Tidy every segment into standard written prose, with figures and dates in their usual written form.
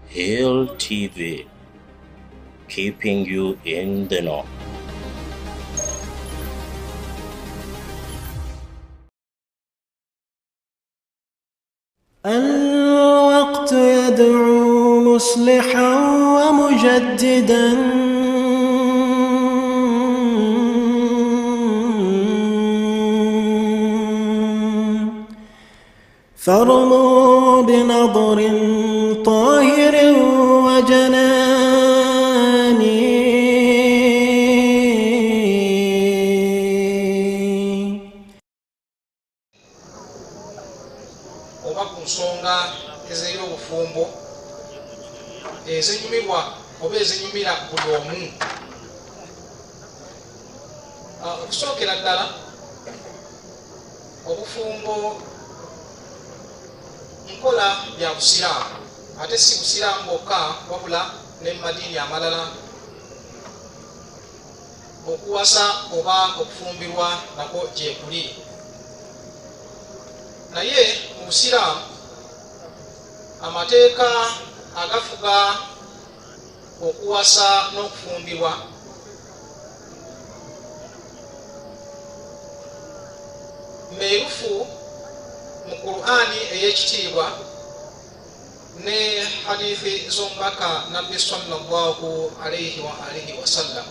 Hill TV, keeping you in the know. الوقت يدعو مصلحا ومجددا فارموا بنظر طاهر وجنان oba ku nsonga ez'ebyobufumbo ezinyumirwa oba ezinyumira buli omu. Okusookera ddala obufumbo nkola bya busiraamu, ate si busiraamu bwokka wabula ne mu madiini amalala. Okuwasa oba okufumbirwa nako gyekuli, naye mu busiraamu amateeka agafuga okuwasa n'okufumbirwa meerufu mu Qur'ani ey'ekitiibwa ne hadithi z'omubaka nabbi sallallahu alayhi wa alihi wasallam.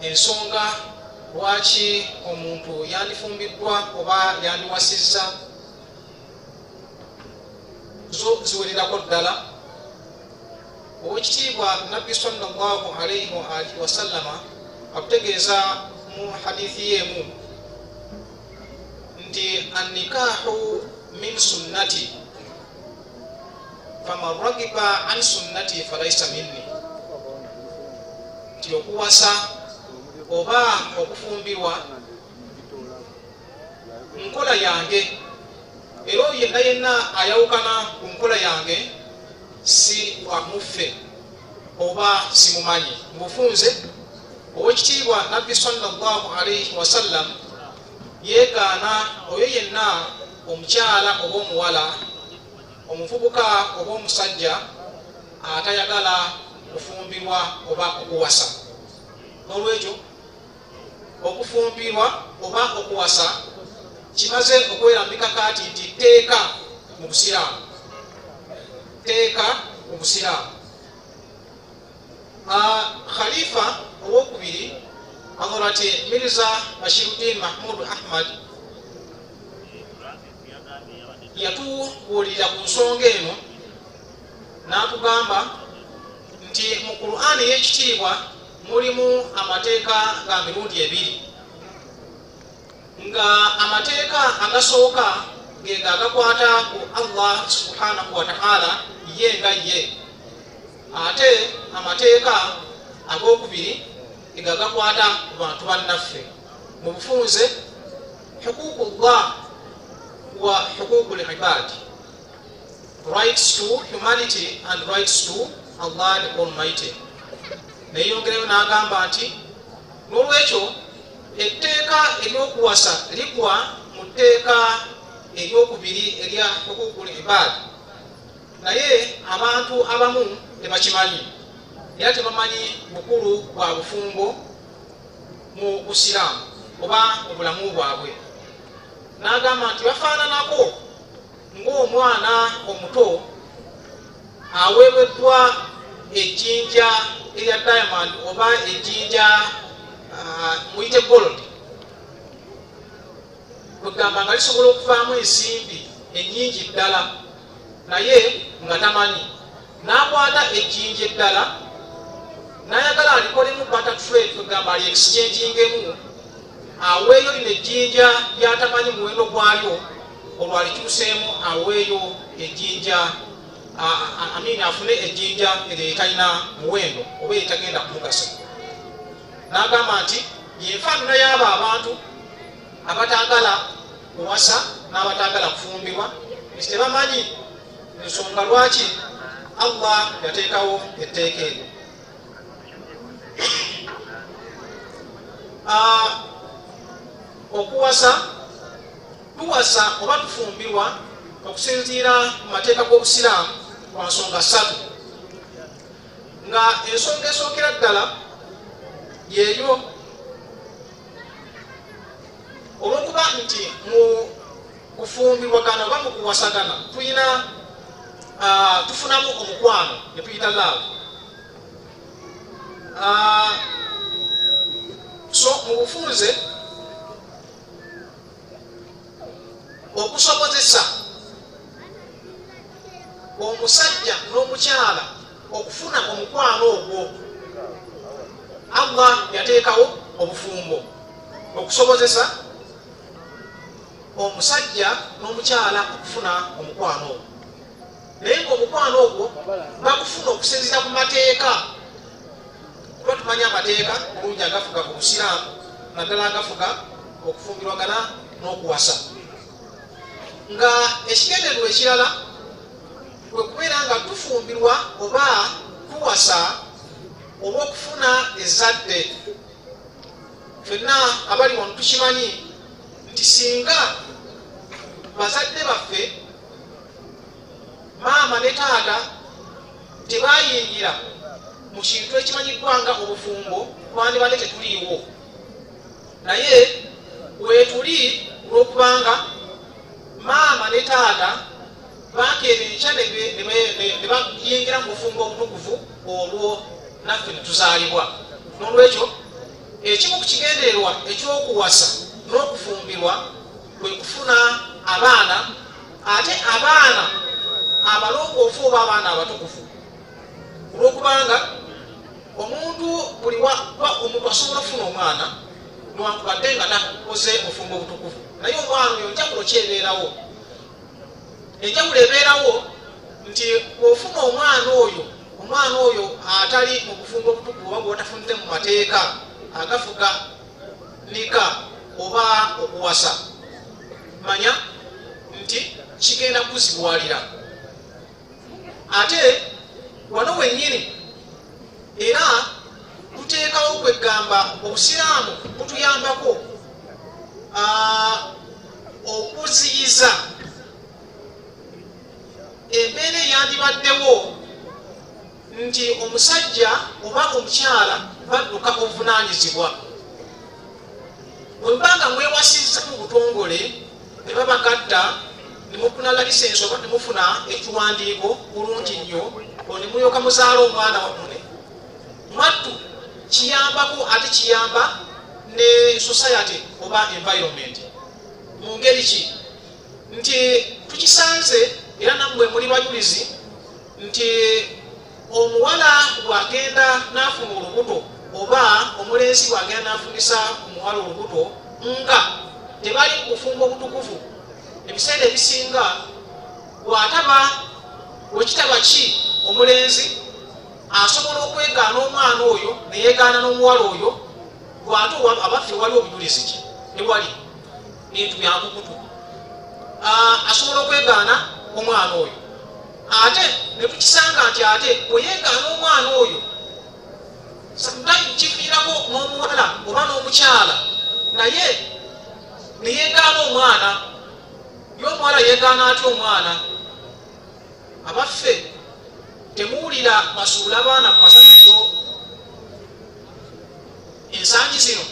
Ensonga lwaki omuntu yandifumbiddwa oba yandiwasizza zo ziwererako ddala. Owekitiibwa nabbi sallallahu alayhi wa alihi wasallama akutegeeza mu hadithi yeemu nti annikahu min sunnati faman ragiba an sunnati falaysa minni, nti okuwasa oba okufumbirwa nkola yange, era yenna yenna ayawukana ku nkola yange si wamuffe oba simumanyi. Mu bufunze owekitiibwa nabbi sallallahu alayhi wasallam yeegaana oyo yenna omukyala oba omuwala, omuvubuka oba omusajja atayagala kufumbirwa oba okuwasa. N'olwekyo okufumbirwa oba okuwasa kimaze okubeera mu mikakaati nti tteeka mu busiraamu, tteeka mu busiraamu. Khalifa owokubiri Hazrat Mirza Basheer-ud-Din Mahmood Ahmad yatubuulira ku nsonga eno n'atugamba nti mu Qur'ani y'ekitiibwa mulimu amateeka ga mirundi ebiri, nga amateeka agasooka ge agakwata ku Allah subhanahu wa ta'ala ye nga ye, ate amateeka ag'okubiri ge agakwata ku bantu bannaffe. Mu bufunze huququllah wa huququl ibad, rights to humanity and rights to Allah the Almighty. Neyongerayo n'agamba nti n'olwekyo etteeka ery'okuwasa ligwa mu tteeka eryokubiri erya huququl ibad, naye abantu abamu tebakimanyi era tebamanyi bukulu bwa bufumbo mu busiraamu oba mu bulamu bwabwe. N'agamba nti bafaananako ng'omwana omuto aweebeddwa ejjinja erya diamond oba ejjinja muyite gold, kwegamba nga lisobola okuvaamu ensimbi ennyingi ddala, naye nga tamanyi. N'akwata ejjinja eddala n'ayagala alikolemu barter trade, kwegamba ali exchangingemu, aweeyo lino ejjinja lyatamanyi muwendo gwalyo, olwo alikyuseemu aweeyo ejjinja afune ejjinja eryo etalina muwendo oba etagenda kumugasa. N'agamba nti yenfaanana y'abo abantu abatagala kuwasa n'abatagala kufumbirwa, nti tebamanyi ensonga lwaki Allah yateekawo etteeka eryo. okuwasa tuwasa oba tufumbirwa okusinziira mu mateeka g'obusiraamu kwa nsonga ssatu, nga ensonga esookera ddala yeeyo olw'okuba nti mu kufumbirwagana oba mu kuwasagana tulina tufunamu omukwano ne tuyita laavu. So mu bufunze okusobozesa omusajja n'omukyala okufuna omukwano ogwo, Allah yateekawo obufumbo okusobozesa omusajja n'omukyala okufuna omukwano ogwo. Naye ng'omukwano ogwo bagufuna okusinziira ku mateeka, kuba tumanya amateeka bulungi agafuga ku busiraamu, naddala agafuga okufumbirwagana n'okuwasa. Nga ekigendererwa ekirala kwe kubeera nga tufumbirwa oba tuwasa olw'okufuna ezzadde. Ffenna abali wano tukimanyi nti singa bazadde baffe maama ne taata tebayingira mu kintu ekimanyiddwa nga obufumbo, twandibadde tetuliiwo. Naye weetuli olw'okubanga maama ne taata bakeera enkya ne bayingira mu bufumbo obutukuvu olwo naffe ne tuzaalibwa. N'olwekyo ekimu ku kigendererwa ekyokuwasa n'okufumbirwa kwe kufuna abaana, ate abaana abalongoofu oba abaana abatukuvu, olw'okubanga omuntu omuntu asobola okufuna omwana newankubadde nga takoze obufumbo obutukuvu, naye omwana oyo enjawulo kyebeerawo. Enjawulo ebeerawo nti ofuna omwana oyo atali mu bufumbo obutukuvu oba bw'otafunire mu mateeka agafuga nika oba okuwasa, manya nti kigenda kuzibwalira. Ate wano wennyini era tuteekawo kwegamba obusiraamu butuyambako okuziyiza embeera eyandibaddewo nti omusajja oba omukyala badduka obuvunaanyizibwa. Bwe mbanga mwewasizza mu butongole ne babagatta ne mufuna lalisensi oba ne mufuna ekiwandiiko bulungi nnyo, ne mulyoka muzaala omwana wammwe, mwattu kiyambako ate kiyamba ne society oba environment. Mu ngeri ki? Nti tukisanze era nammwe muli bajulizi nti omuwala bw'agenda n'afuna olubuto oba omulenzi bw'agenda n'afunisa omuwala olubuto nga tebali mu bufumbo obutukuvu, ebiseera ebisinga wekitaba ki omulenzi asobola okwegaana omwana oyo neyegaana n'omuwala oyo, bw'ate abaffe wali obujulizi ki ewali bintu byankukutu, asobola okwegaana omwana oyo. Ate ne tukisanga nti ate bweyegaana omwana oyo sometimes kiviirako n'omuwala oba n'omukyala naye neyegaana omwana, y'omuwala yegaana atya omwana? Abaffe temuwulira basuula abaana ku kasasiro ensangi zino,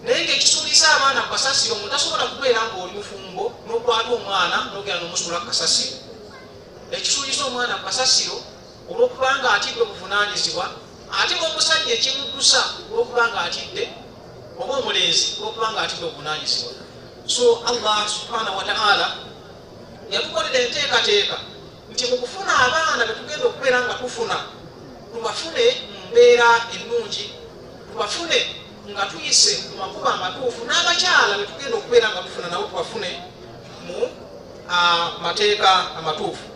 naye ng'ekisuuliza abaana ku kasasiro omuntu tasobola kubeera ng'oli mufumbo n'okwata omwana n'ogenda n'omusuula ku kasasiro. Ekisuuliza omwana ku kasasiro olw'okubanga atidde obuvunaanyizibwa, ate ng'omusajja ekimuddusa olw'okubanga atidde, oba omulenzi olw'okubanga atidde obuvunaanyizibwa. So Allah subhanahu wa ta'ala yatukolera enteekateeka nti mu kufuna abaana betugenda okubeera nga tufuna, tubafune mu mbeera ennungi, tubafune nga tuyise mu makubo amatuufu, n'abakyala betugenda okubeera nga tufuna nabo tubafune mu mateeka amatuufu.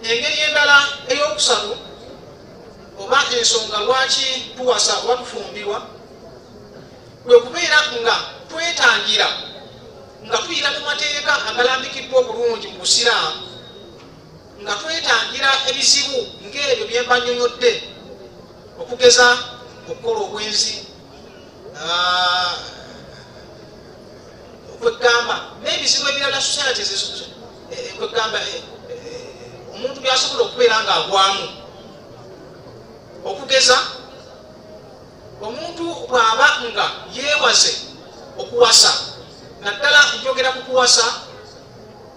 Engeri endala ey'okusatu oba ensonga lwaki tuwasa oba tufumbirwa kwe kubeera nga twetangira nga tuyita mu mateeka agalambikiddwa obulungi mu busiraamu, nga twetangira ebizibu ng'ebyo bye mbanyonyodde okugeza okukola obwenzi okwegamba n'ebizibu ebirala societies okwegamba omuntu byasobola okubeera nga agwamu okugeza omuntu bw'aba nga yeewaze okuwasa naddala njogera ku kuwasa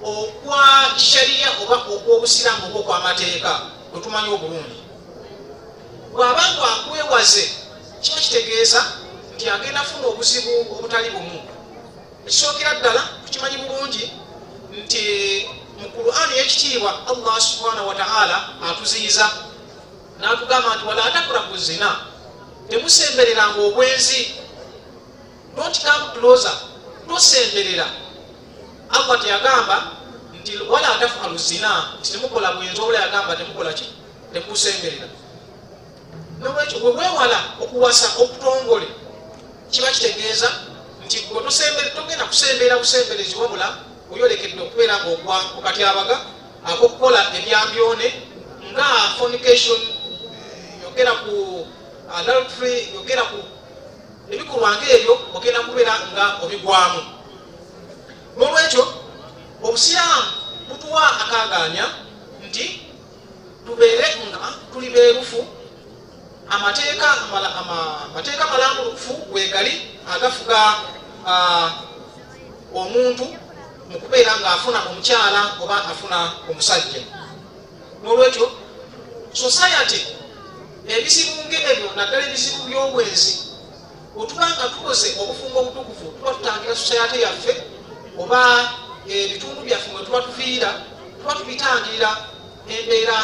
okwa shariya oba okw'obusiraamu oba okw'amateeka bwe tumanyi obulungi bw'aba nga akwewaze kiba kitegeeza nti agenda funa obuzibu obutali bumu ekisookera ddala tukimanyi bulungi nti mu Qur'ani y'ekitiibwa Allah subhanahu wa ta'ala atuziyiza n'atugamba nti wala taqrabu zina temusembereranga obwenzi don't come closer tosemberera Allah teyagamba nti wala tafalu zina nti temukola bwenzi wabula yagamba temukola ki temusemberera nolwekyo bwe weewala okuwasa okutongole kiba kitegeeza nti gwe togenda kusemberera busemberezi wabula oyolekedde okubeera ngaogwa ku katyabaga ak'okukola ebyambyone nga fornication yogera ku adultery yogera ku ebikolwa ng'ebyo ogenda kubeera nga obigwamu n'olwekyo obusiraamu butuwa akaganya nti tubeere nga tuli beerufu amateeka malambulukufu wegali agafuga omuntu mu kubeera ng'afuna omukyala oba afuna omusajja n'olwekyo society ebizibu ng'ebyo naddala ebizibu by'obwenzi otuba nga tukoze obufumbo obutukuvu tuba tutangira society yaffe oba ebitundu byaffe mwe tuba tufiira tuba tubitangirira embeera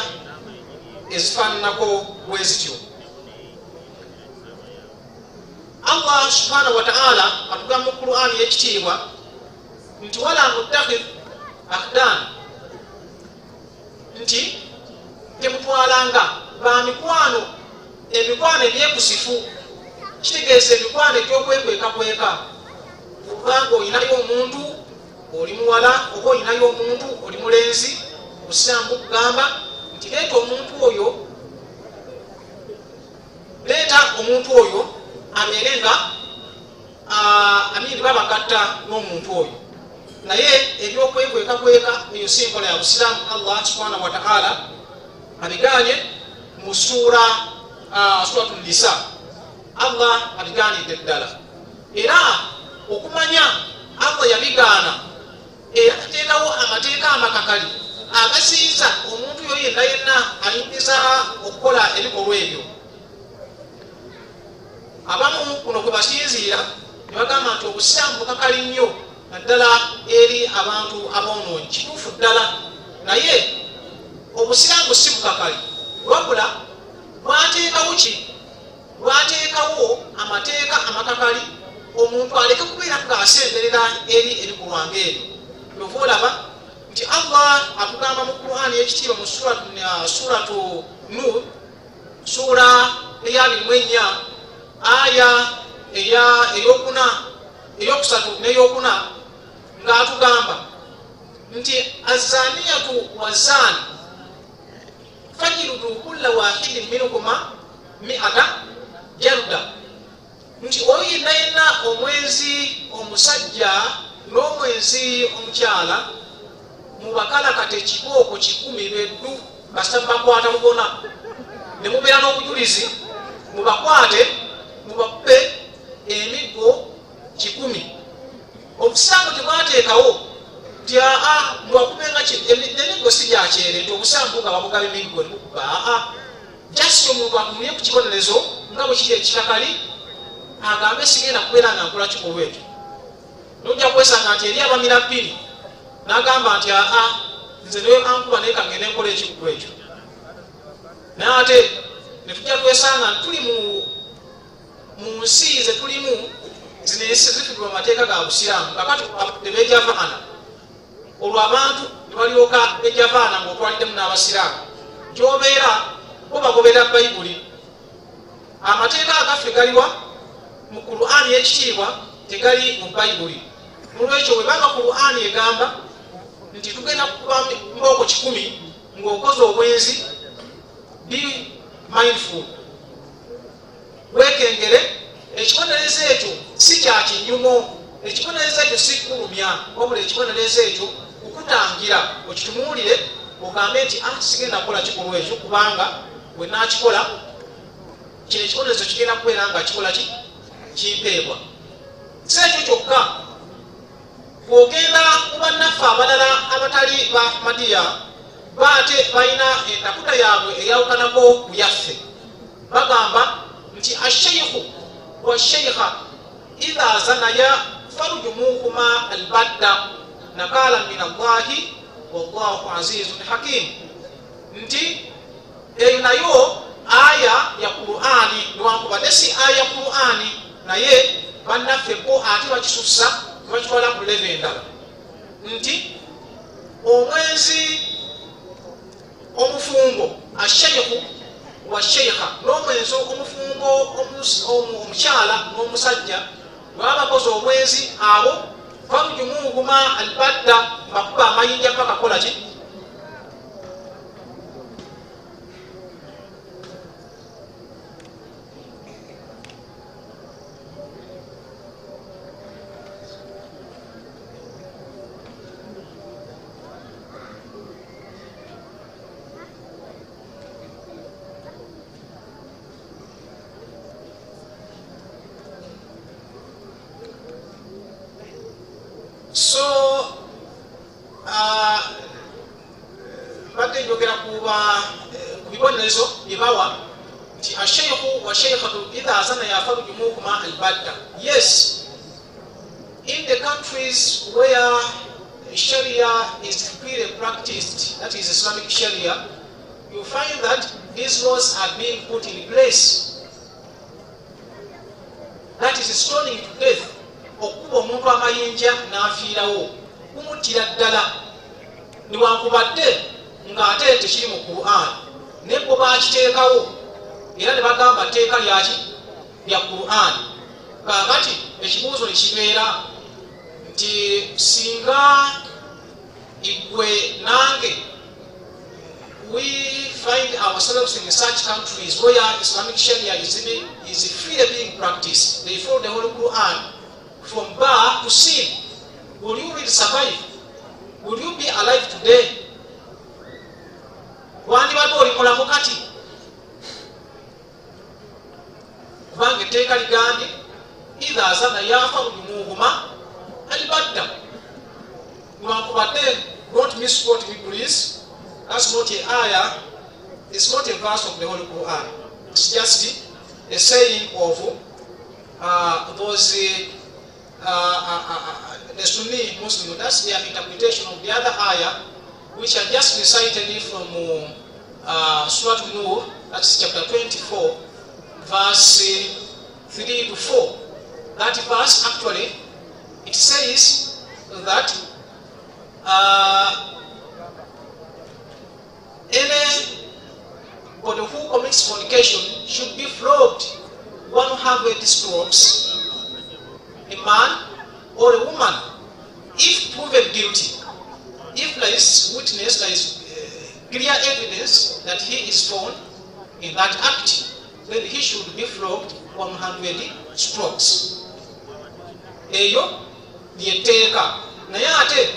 ezifaananako bwe zityo Allah subhanahu wa ta'ala atugamba mu Qur'ani y'ekitiibwa nti wala muttakhidh akhdan nti temutwalanga bamikwano emikwano ebyekusifu kitegeeza emikwano egy'okwekwekakweka kubanga olinayo omuntu oli muwala oba olinayo omuntu oli mulenzi obusiraamu bukugamba nti leeta omuntu oyo abeere nga amini babagatta n'omuntu oyo naye ebyokwekwekakweka eyo si nkola ya busiraamu Allah subhanahu wa ta'ala abiganye mu suratul nisa Allah abiganidde ddala era okumanya Allah yabigaana era ateekawo amateeka amakakali agasinza omuntu yo yenna ayinza okukola ebikolwa ebyo abamu kuno kwe basinziira ne bagamba nti obusiraamu bukakali nnyo naddala eri abantu aboonoonyi kituufu ddala naye obusiraamu si bukakali wabula bwateekawo amateeka amakakali omuntu aleke kubeera ng'asemberera eri ebikolwa ng'ebyo kyova olaba nti Allah atugamba mu Qur'ani y'ekitiibwa mu suratu Nur sura eya 24 aya eyokusatu n'eyokuna ng'atugamba nti azaniyatu wazani fajirudu kulla wahidin minhuma mi'ata jalda nti oyo yenna omwenzi omusajja n'omwenzi omukyala mubakalakate ekibooko 10 beddu basita mubakwata mubona ne mubeera n'obujulizi mubakwate mubakube emiggo 10 obusiraamu tebwateekawo nti mubakubenga emiggo si gyakyere nti obusiraamu nga babugaba emiggo nemukuba jasi omuntu akumulye ku kibonerezo nga bwe kiri ekikakali agambe sigenda kubeera nga nkola kikolwa ekyo nojja kwesanga nti eri abamira 2 n'agamba nti nze newe ankuba naye kangende nkola ekikolwa ekyo naye ate netujja twesanga tuli mu nsi zetulimu zino ensi zifugibwa amateeka ga busiraamu kakati tebejavaana olwo abantu nebalyoka bejavaana ngaotwaliddemu n'abasiraamu gyobeera bo bagoberera bayibuli amateeka agaffe galiwa mu Qur'ani y'ekitiibwa tegali mu bayibuli nolwekyo webanga Qur'ani egamba nti tugenda kukuba mbooko 10 ng'okoze obwenzi be mindful wekengere ekibonerezo ekyo si kya kinyumo, ekibonerezo ekyo si kulumya, wabula ekibonerezo ekyo okutangira okitunuulire ogambe nti sigenda kukola kikolwa ekyo kubanga bwe nakikola kino ekibonerezo kigenda kubeera nga kikola kimpeebwa. Si ekyo kyokka, bw'ogenda mu bannaffe abalala abatali ba Ahmadiyya baate balina entakuta yaabwe eyawukanako ku yaffe. Bagamba nti asheikhu wa sheikha idha zanaya farjumuhuma albadda nakala min Allahi wallahu azizun hakim. Nti eyo nayo aya ya Qur'ani, newankubadde si aya ya Qur'ani naye bannaffe bo ate bakisussa bakitwala ku leve endala nti omwezi omufumbo asheikhu wa sheikha n'omwezi omufumbo omukyala n'omusajja baba bakoze omwezi abo farjumuhuma albadda bakuba amayinja paka kola ki badde njogera kuba kubibonerezo byebawa nti asheikhu wa sheikhatu idha zanaya farjumuhuma albadda. Yes, in the countries where Sharia is freely practiced, that is Islamic Sharia, you find that these laws are being put in place. That is stoning to death. Okuba omuntu amayinja n'afiirawo kumutira ddala newankubadde ng'ate tekiri mu Qur'an naye bo bakiteekawo era ne bagamba tteeka lyaki lya Qur'an. Kaakati ekibuuzo ne kibeera nti singa igwe nange we find ourselves in such countries where Islamic Sharia is freely being practiced, they follow the Holy Quran from birth to sin, will you really survive? Will you be alive today? Wandibadde olikolako kati kubanga etteeka ligambye idha zanaya farjumuhuma albadda. Newankubadde, don't misquote me please, that's not a ayah, it's not a verse of the Holy Quran, it's just a saying of those the Sunni Muslim. That's their interpretation of the other ayah, which are just recited from Surah Nur, that's chapter 24, verse 3 to 4. That verse actually, it says that anybody who commits fornication should be flogged 100 strokes, a man or a woman, if proven guilty. If there is witness, there is clear evidence that he is found in that act, then he should be flogged 100 strokes. Eyo lyeteeka naye ate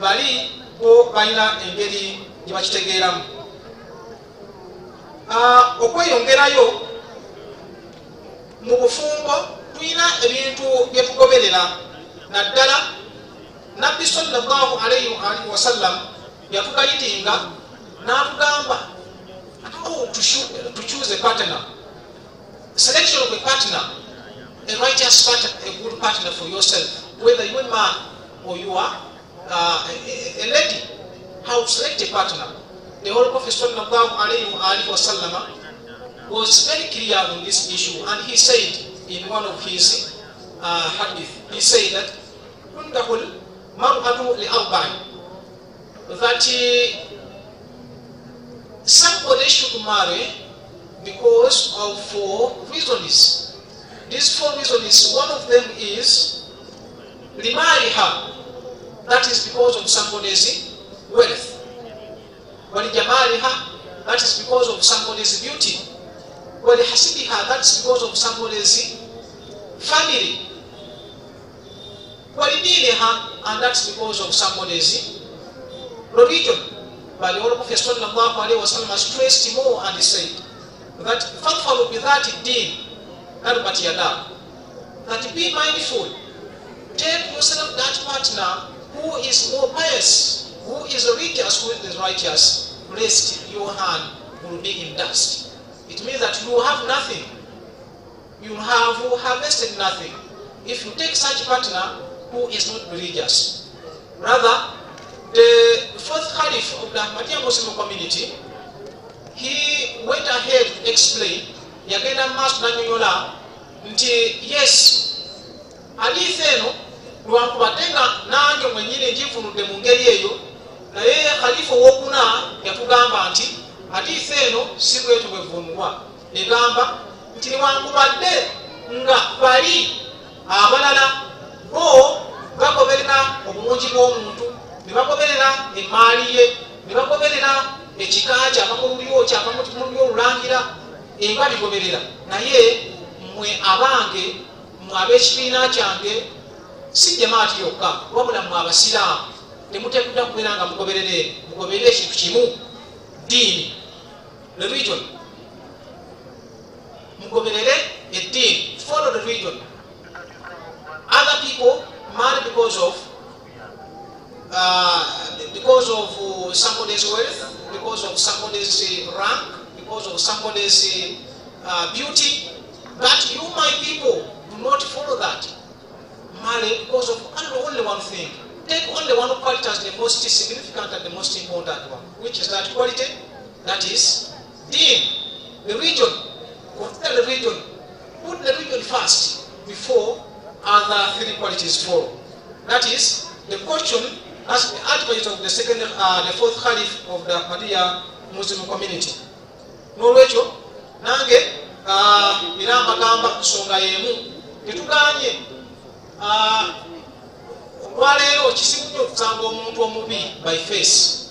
bali bo balina engeri gye bakitegeeramu. Okweyongerayo mu bufumbo tulina ebintu bye tugoberera naddala Nabbi sallallahu alayhi wa sallam yatugayitinga n'atugamba to choose a partner, selection of a partner, a righteous partner, a good partner for yourself, whether you are a man or you are a lady. How to select a partner? The Holy Prophet sallallahu alayhi wa sallam was very clear on this issue, and he said in one of his hadith, he said that that somebody should marry because of 4 reasons. These 4 reasons, one of them is limariha, that is because of somebody's wealth. Walijamaliha, that is because of somebody's beauty. ولحسبها, that's because of somebody's family. ولدينها, and that's because of somebody's religion. But the Prophet sallallahu alaihi wasallam stressed more and he said that فَضْفَرُوا بِذَاتِ الدِّينِ تَرْبَتْ يَدَاكَ, that be mindful, take yourself that partner who is more pious, who is religious, who is righteous, lest your hand will be in dust. It means that you have nothing, you have harvested nothing if you take such partner who is not religious. Rather, the fourth Caliph of the Ahmadiyya Muslim community, he went ahead to explain, yagenda maaso n'annyonnyola nti yes, hadith eno lwankubatenga nange mwennyini ngifunudde mu ngeri eyo, naye Khalifa owokuna yatugamba nti hadith eno si bwetyo bwevunulwa, egamba nti newankubadde nga bali abalala bo bagoberera obulungi bw'omuntu, ne bagoberera emaali ye, ne bagoberera ekika kye, abamululyo kye, abamululyo olulangira, enga bigoberera, naye mmwe abange, mmwe ab'ekibiina kyange, si jamaati yokka, wabula mmwe abasiraamu temuteekeddwa kubeera nga mugoberera ekintu kimu, ddiini, religion. Mugoberere eddiini, follow the religion. Other people marry because of somebody's wealth, because of somebody's rank, because of somebody's beauty. But you, my people, do not follow that. Marry because of only one thing. Take only one quality as the most significant and the most important one, which is that quality, that is deen, the religion. Consider the religion. Put the religion first before other three qualities follow. That is the question as the advocate of the fourth Caliph of the Ahmadiyya Muslim community. Nolwekyo nange biramba gamba nsonga yemu, tetuganye olwaleero kisibu nnyo okusanga omuntu omubi by face.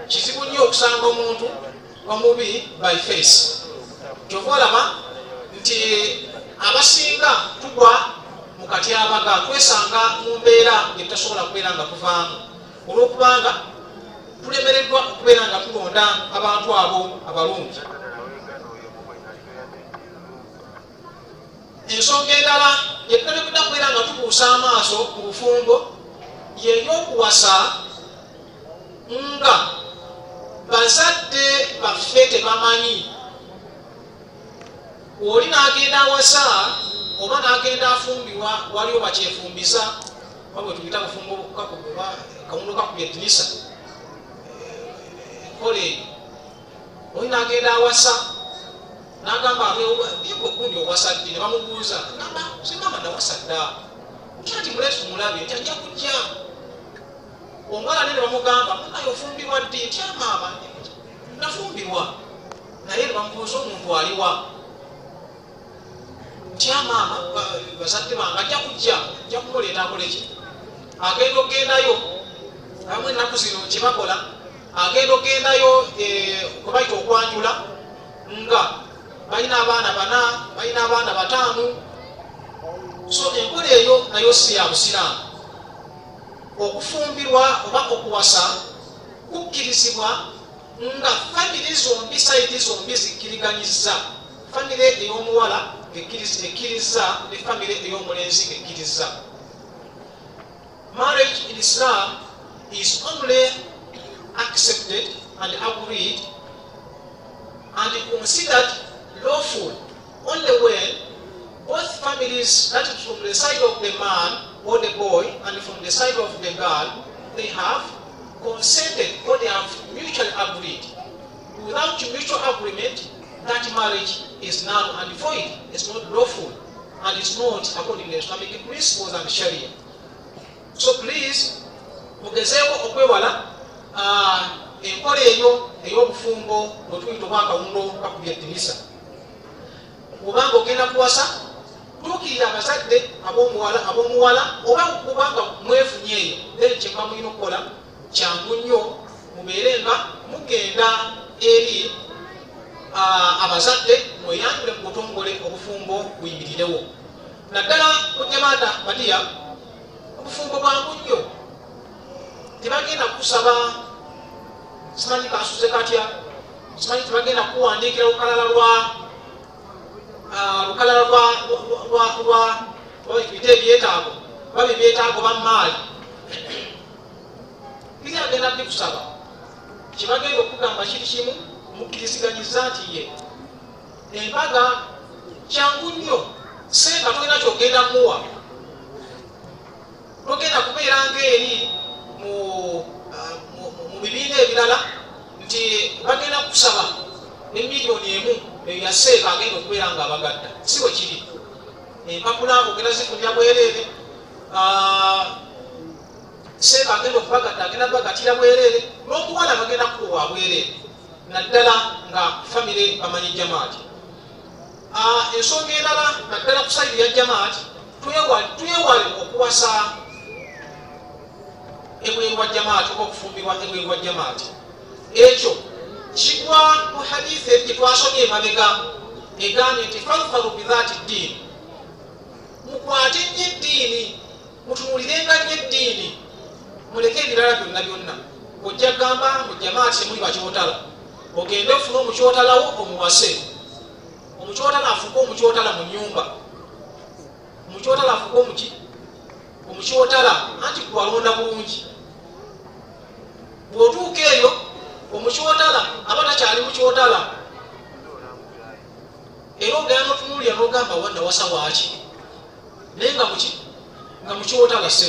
Kizibu nnyo okusanga omuntu omubi by face. Kyova olaba nti abasinga tugwa mu katyabaga, twesanga mu mbeera gye tutasobola kubeera nga tuvaamu, olw'okubanga tulemereddwa okubeera nga tulonda abantu abo abalungi. Ensonga endala gye tutalekedda kubeera nga tubuusa amaaso ku bufumbo y'ey'okuwasa nga bazadde baffe tebamanyi. Oli n'agenda awasa oba n'agenda afumbirwa, waliwo bakyefumbisa, wabwe tuyita bufumbo kamundu kakubya eddirisa, kole oli n'agenda awasa n'agamba gundi owasa ddi, ne bamubuuza agamba singamba nawasa dda, nti muleetu tumulabe nti ajja kujja. Omwana ne bamugamba munaye ofumbirwa ddi, nti maama nafumbirwa, naye ne bamubuuza omuntu aliwa, nti maama bazadde bange ajja kujja, ajja kumuleeta akoleki. Agenda ogendayo, abamu ennaku zino kye bakola, agenda ogendayo kwebayita okwanjula, nga balina abaana bana, balina abaana bataanu. So enkola eyo nayo si ya busiraamu. Okufumbirwa oba okuwasa kukkirizibwa nga famire zombi, sayidi zombi zikkiriganyiza. Famire ey'omuwala ekkiriza ne famire ey'omulenzi ekkiriza. Marriage in Islam is only accepted and agreed and considered lawful only when both families, that is from the side of the man or the boy and from the side of the girl, they have consented or they have mutually agreed. Without mutual agreement, that marriage is null and void. It's not lawful and it's not according to Islamic principles and Sharia. So please, mugezeeko okwewala enkola eyo ey'obufumbo bwetuyita oba akawundo kakubya eddirisa. Kubanga ogenda kuwasa, tuukirira abazadde ab'omuwala oba kubanga mwefunye eyo, then kye muba mulina okukola kyangu nnyo mubeere nga mugenda eri abazadde mweyambule mu butongole obufumbo buyimirirewo. Naddala ku jamaata Ahmadiyya obufumbo bwangu nnyo, tebagenda kusaba simanyi kasuze katya, simanyi tebagenda kuwandiikira lukalala lwa bita ebyetaago baba ebyetaago bamaali biri agenda ddi kusaba. Kyebagenda okugamba kiri kimu, mukkiriziganyiza nti ye embaga kyangu nnyo, senga tolina kyogenda muwa, togenda kubeera ngaeri mu bibiina ebirala nti bagenda kusaba emiliyoni emu eya seeka agenda okubeera nga abagadda. Si bwe kiri. Empapula ogenda zifunira bwereere, seeka agenda okubagadda agenda bagatira bwereere, n'omuwala bagenda kuwa bwereere, naddala nga famire bamanyi jamaati. Ensonga endala naddala ku sayidi ya jamaati, twewale okuwasa ebweru wa jamaati oba okufumbirwa ebweru wa jamaati. Ekyo kigwa mu hadithi eri gye twasomye emabega egambye nti falfaru bidhaati ddiini, mukwate nnyo eddiini, mutunuulirenga nnyo eddiini, muleke ebirala byonna byonna. Ojja gamba mu jamaati temuli bakyotala, ogende ofune omukyotalawo omuwase. Omukyotala afuke omukyotala mu nnyumba, omukyotala afuke omuki omukyotala anti kuwalonda bulungi. Bw'otuuka eyo omukyotala aba takyali mukyotala, era ogenda n'otunuulira n'ogamba wadda wasa waaki, naye nga mukyotala se.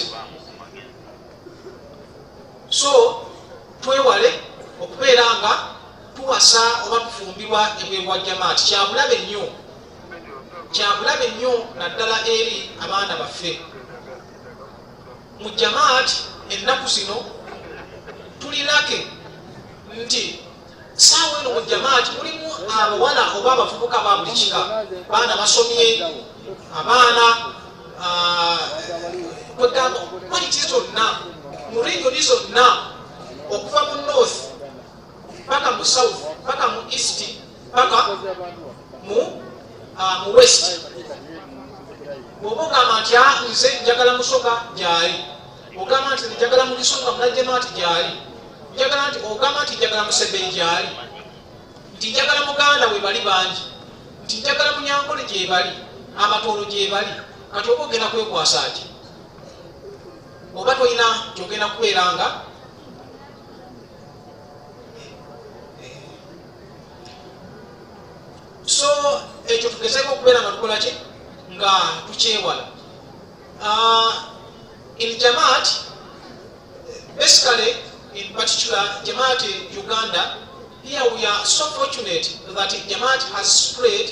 So twewale okubeera nga tuwasa oba tufumbirwa ebweru wa jamaati. Kyabulabe nnyo, kyabulabe nnyo naddala eri abaana baffe. Mu jamaati ennaku zino tulirake nti saawa eno mu jamaati mulimu abawala oba abavubuka ba buli kika, baana basomye, abaana kwegamba kwaliti zonna mu regioni zonna, okuva mu north paka mu south paka mu east paka mu west. Bw'oba ogamba nti nze njagala musoga gyali, ogamba nti njagala mu kisonga munajjemaati gyali, njagala nti ogamba nti njagala musebbeyi gyali, nti njagala muganda we bali bangi, nti njagala munyankole gye bali, amatoolo gye bali. Kati oba ogenda kwekwasa ki? Oba tolina kyogenda kubeera nga so ekyo tugezeeko okubeera nga tukola ki, nga tukyewala. In Jamaat, basically, in particular, Jamaat Uganda, here we are so fortunate that Jamaat has spread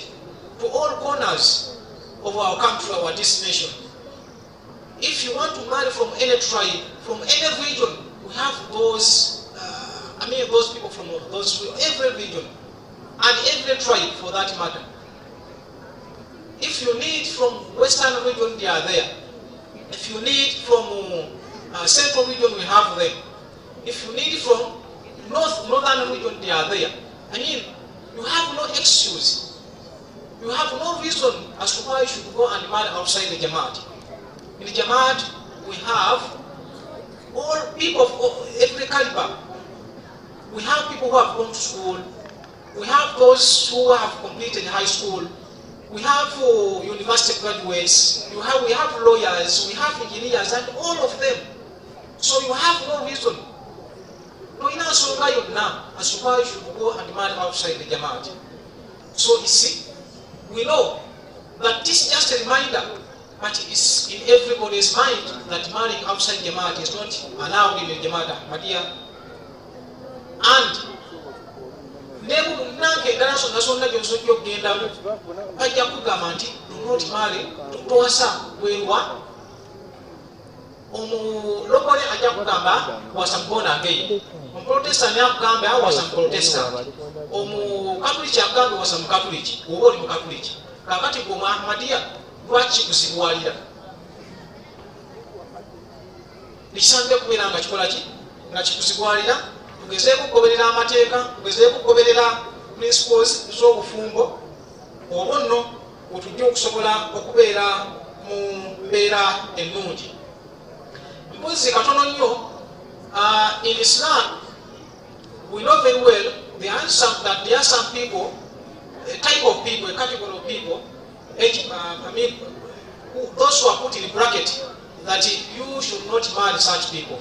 to all corners of our country, our destination. If you want to marry from any tribe, from any region, we have those, those people from every region, and every tribe for that matter. If you need from Western region, they are there. If you need from Central region, we have them. If you need from Northern region, they are there. You have no excuse. You have no reason as to why you should go and marry outside the Jamaat. In the Jamaat, we have all people of every caliber. We have people who have gone to school. We have those who have completed high school. We have university graduates. We have lawyers. We have engineers, and all of them. So you have no reason. No nsonga yonna as to why you should go and marry outside the Jamaat. So you see, we know that this is just a reminder, but it's in everybody's mind that marrying outside Jamaat is not allowed in the Jamaat Ahmadiyya. And nebu nange endala sonna gyonsojja okugendamu bajja kugamba nti do not marry, towasa bwerwa. Omulokole ajja kugamba wasa mugona again, omuprotestant akugamba wasa muprotestant, omukatuliki akugamba wasa mukatuliki oba oli mukatuliki. Kakati gwe mu Ahmadiyya lwaki kuzibwalira? Nikisanzire kubeera nga kikola ki? Nga kikuzibwalira tugezeeko okugoberera amateeka, tugezeeko okugoberera principles z'obufumbo, olwo nno otujja okusobola okubeera mu mbeera ennungi. Mbuzi katono nnyo, in Islam we know very well there are some people, a type of people, a category of people, those who are put in bracket that you should not marry such people.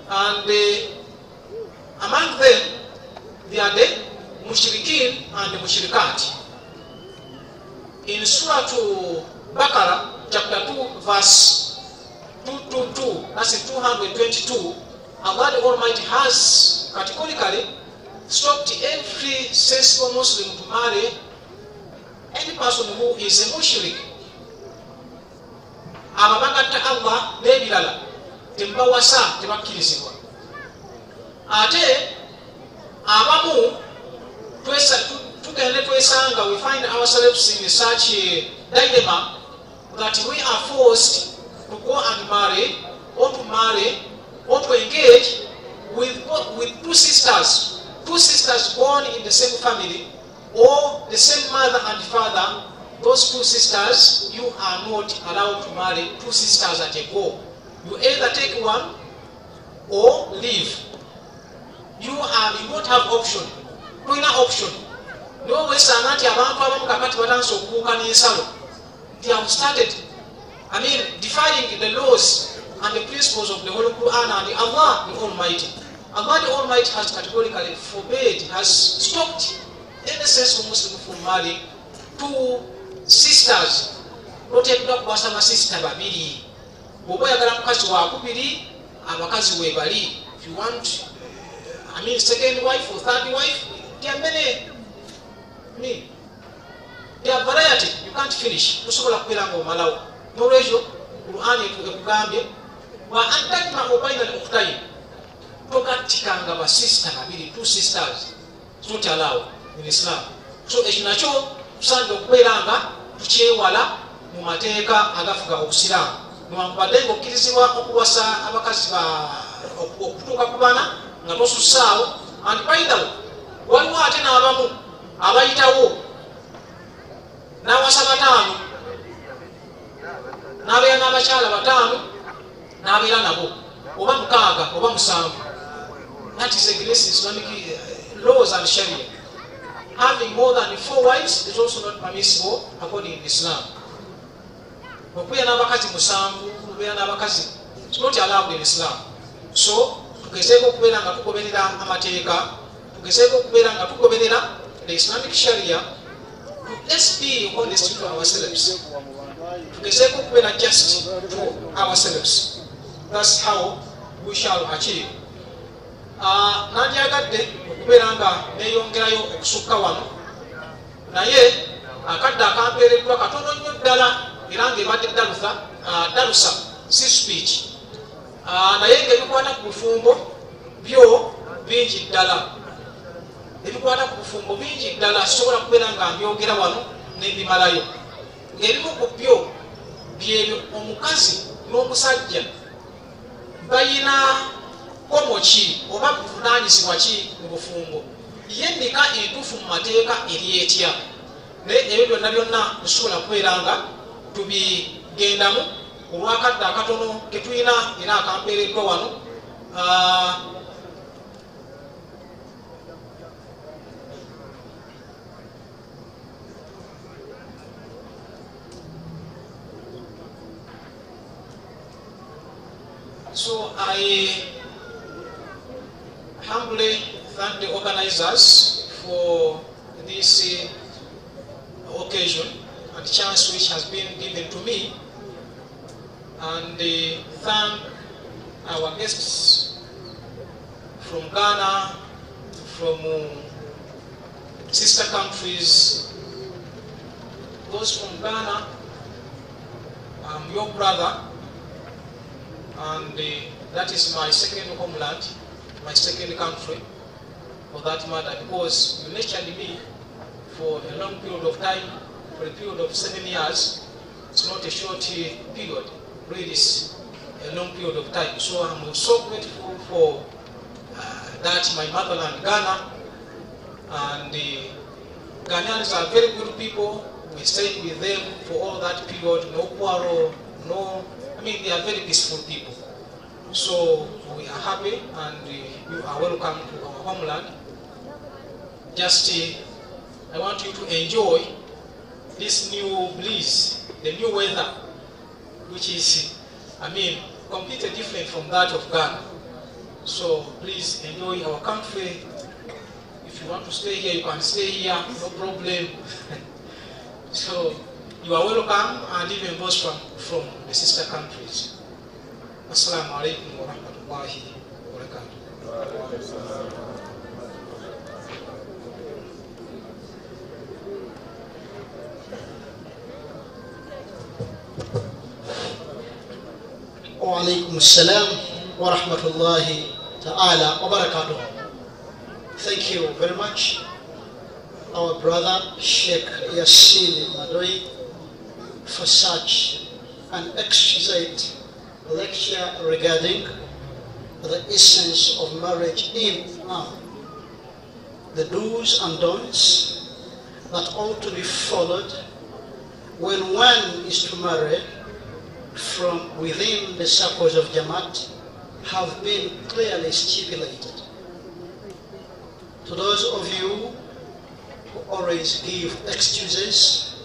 And among them, they are the Mushrikin and the Mushrikat. In Surah Baqarah, chapter 2, verse 222, that's in 222, Allah the Almighty has categorically stopped every sensible Muslim to marry any person who is a Mushrik. Ababagatta Allah n'ebirala tembawasa tebakkirizibwa. Ate abamu tugende twesanga, we find ourselves in such a dilemma that we are forced to go and marry or to engage with two sisters born in the same family or the same mother and father. Those two sisters, you are not allowed to marry two sisters at a go. You either take one or leave. You don't have option. Tulina option. No wesanga nti abantu abamu kakati batandise okubuuka n'ensalo. They have started, defying the laws and the principles of the Holy Quran and Allah the Almighty. Allah the Almighty has categorically forbade, has stopped any sensible Muslim from marrying two sisters. Toteekeddwa kuwasa basisita babiri. Bw'oba oyagala mukazi wakubiri, abakazi weebali. If you want second wife or third wife, they are many. They are variety. You can't finish. Tosobola kubeera ng'omalawo. N'olwekyo Qur'an ekugambye wa antajma'u bayna al-ukhtayn. Togattikanga basisita babiri, two sisters. It's not allowed in Islam. So ekyo nakyo tusaanidde okubeera nga tukyewala mu mateeka agafuga obusiraamu. Newankubadde ng'okkirizibwa okuwasa abakazi okutuuka ku bana nga tosussaawo. And by the way, waliwo ate n'abamu abayitawo n'awasa bataano, n'abeera n'abakyala bataano, n'abeera nabo oba mukaaga oba musanvu. That is against Islamic laws and Sharia. Having more than 4 wives is also not permissible according to Islam. Okubeera n'abakazi musanvu, okubeera n'abakazi, it's not allowed in Islam. So tugezeeko okubeera nga tugoberera amateeka, tugezeeko okubeera nga tugoberera the Islamic Sharia. Let's be honest to ourselves. Tugezeeko okubeera just to ourselves. That's how we shall achieve. Nandyagadde okubeera nga neeyongerayo okusukka wano, naye akadde akampeereddwa katono nnyo ddala era ng'ebadde darusa si speech, naye ng'ebikwata ku bufumbo byo bingi ddala. Ebikwata ku bufumbo bingi ddala, sisobola kubeera nga mbyogera wano n'ebimalayo. Ng'ebimu ku byo byebyo omukazi n'omusajja bayina komo ki oba buvunaanyizibwa ki mu bufumbo. Ye endika entuufu mu mateeka eri etya? Naye ebyo byonna byonna tusobola kubeera nga tubigendamu olw'akadde akatono ke tulina era akampeereddwa wano. So I humbly thank the organizers for this occasion and chance which has been given to me, and thank our guests from Ghana, from sister countries. Those from Ghana, I'm your brother, and that is my second homeland, my second country for that matter, because you nurtured me for a long period of time, for a period of 7 years. It's not a short period, really it's a long period of time. So I'm so grateful for that my motherland Ghana, and the Ghanaians are very good people. We stayed with them for all that period, no quarrel, they are very peaceful people. So we are happy and you are welcome to our homeland. Just I want you to enjoy this new breeze, the new weather, which is, completely different from that of Ghana. So please enjoy our country. If you want to stay here, you can stay here, no problem. So you are welcome, and even those from the sister countries. Assalamu alaikum wa rahmatullahi wa barakatuh. Wa alaikum assalam wa rahmatullahi ta'ala wa barakatuh. Thank you very much, our brother Sheikh Yassin Madoi, for such an exquisite lecture regarding the essence of marriage in Islam, the do's and don'ts that ought to be followed when one is to marry from within the circles of Jamaat have been clearly stipulated. To those of you who always give excuses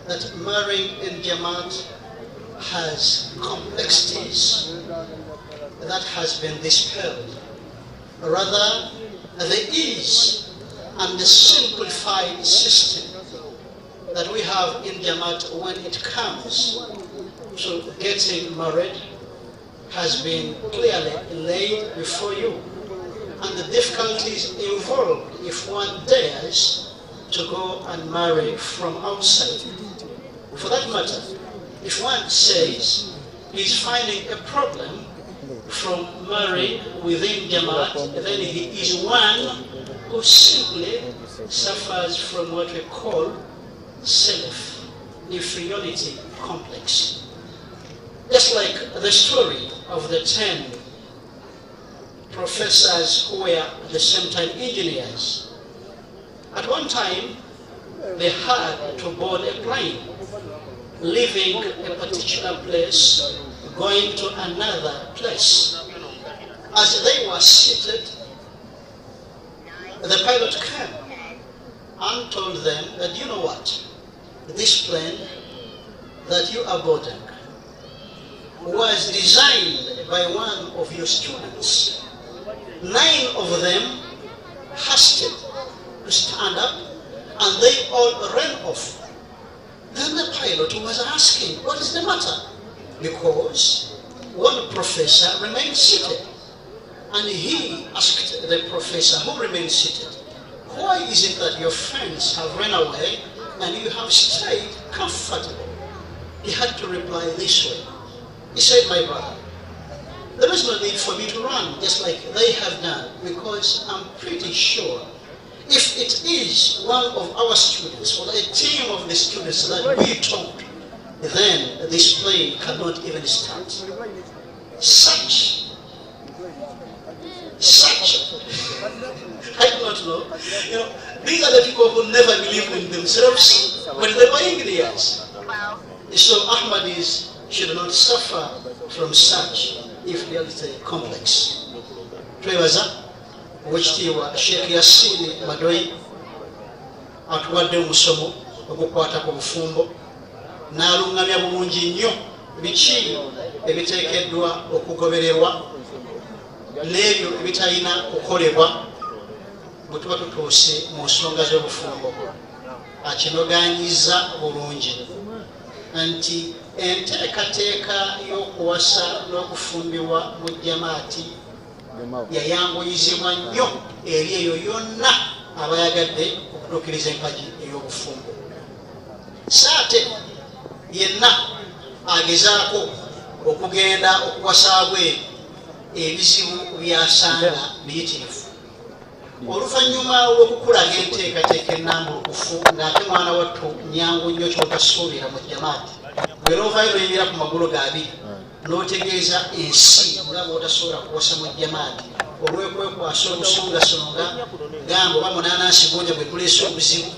that marrying in Jamaat has complexities, that has been dispelled. Rather, the ease and the simplified system that we have in Jamaat when it comes to getting married has been clearly laid before you, and the difficulties involved if one dares to go and marry from outside. For that matter, if one says he's finding a problem from marrying within Jamaat, then he is one who simply suffers from what we call self-inferiority complex. Just like the story of the 10 professors who were at the same time engineers. At one time, they had to board a plane, leaving a particular place, going to another place. As they were seated, the pilot came and told them that, you know what, this plane that you are boarding was designed by one of your students. 9 of them hasted to stand up and they all ran off. Then the pilot was asking, what is the matter? Because one professor remained seated, and he asked the professor who remained seated, why is it that your friends have run away and you have stayed comfortable? He had to reply this way. He said, my brother, there is no need for me to run just like they have done, because I'm pretty sure if it is one of our students or a team of the students that we taught, then this plane cannot even start. Such, I do not know. These are the people who never believe in themselves, but they were engineers. So Ahmadis should not suffer from such inferiority complex. Twebaza wekitiibwa Sheikh Yassin Madoi atuwadde omusomo okukwata ku bufumbo n'alungamya bulungi nnyo biki ebiteekeddwa okugobererwa n'ebyo ebitalina kukolebwa bwe tuba tutuuse mu nsonga z'obufumbo. Akinoganyiza bulungi nti enteekateeka y'okuwasa n'okufumbirwa mu Jamaati yayanguyizibwa nnyo eri eyo yonna abayagadde okutuukiriza empagi ey'obufumbo. Saate yenna agezaako okugenda okuwasa bwe ebizibu byasanga biyitirivu. Oluvannyuma lw'okukulaga enteekateeka ennambulukufu ng'ate mwana wattu nyangu nnyo ky'otasuubira mu Jamaati, bwe loovayo n'oyingira ku magulu g'abiri n'otegeeza ensi nga bw'otasobola kuwasa mu Jamaati, olwekwekwasa olusongasonga gamba oba munanansi gonja bwe tuleesa obuzibu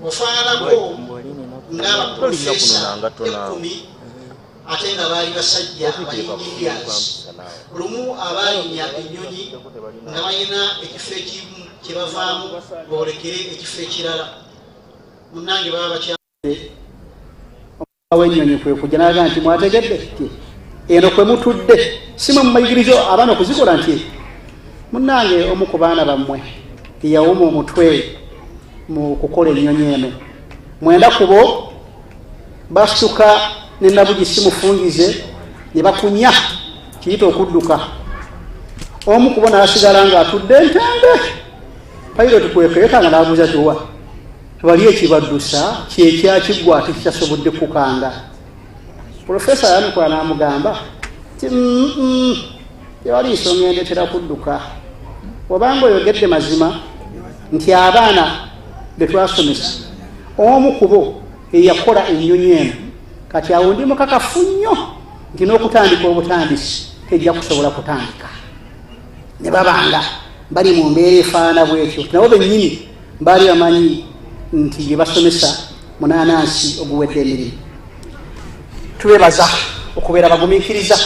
ofaanako ng'abaprofesa 10 ate nga baali basajja bayingirias lumu abaalinya ennyonyi nga balina ekifo ekimu kye bavaamu boolekere ekifo ekirala munnange baba w'ennyonyi kwe kujja n'aga nti mwategedde eno kwe mutudde simwe mu mayigirizo abaana okuzikola nti munnange omu ku baana bammwe yawuma omutwe mu kukola ennyonyi eno 9 ku bo basituka ne nabugisi mufungize ne bakunya kiyita okudduka omu ku bo n'asigala ng'atudde entende payiroti kwekeyekanga n'abuuza tiwa bali ekibaddusa kyekyakiggwa ate kikyasobodde kukanga profesa yanukula n'amugamba ti tewali nsonga endetera kudduka obanga oyogedde mazima nti abaana be twasomesa omu ku bo eyakola ennyonyi eno kati awo ndi mukakafu nnyo nti n'okutandika obutandisi tejja kusobola kutandika ne babanga bali mu mbeera efaana bwekyo nabo bennyini baali bamanyi nti bye basomesa munanansi oguwedde emirimu tubebaza okubeera bagumiikiriza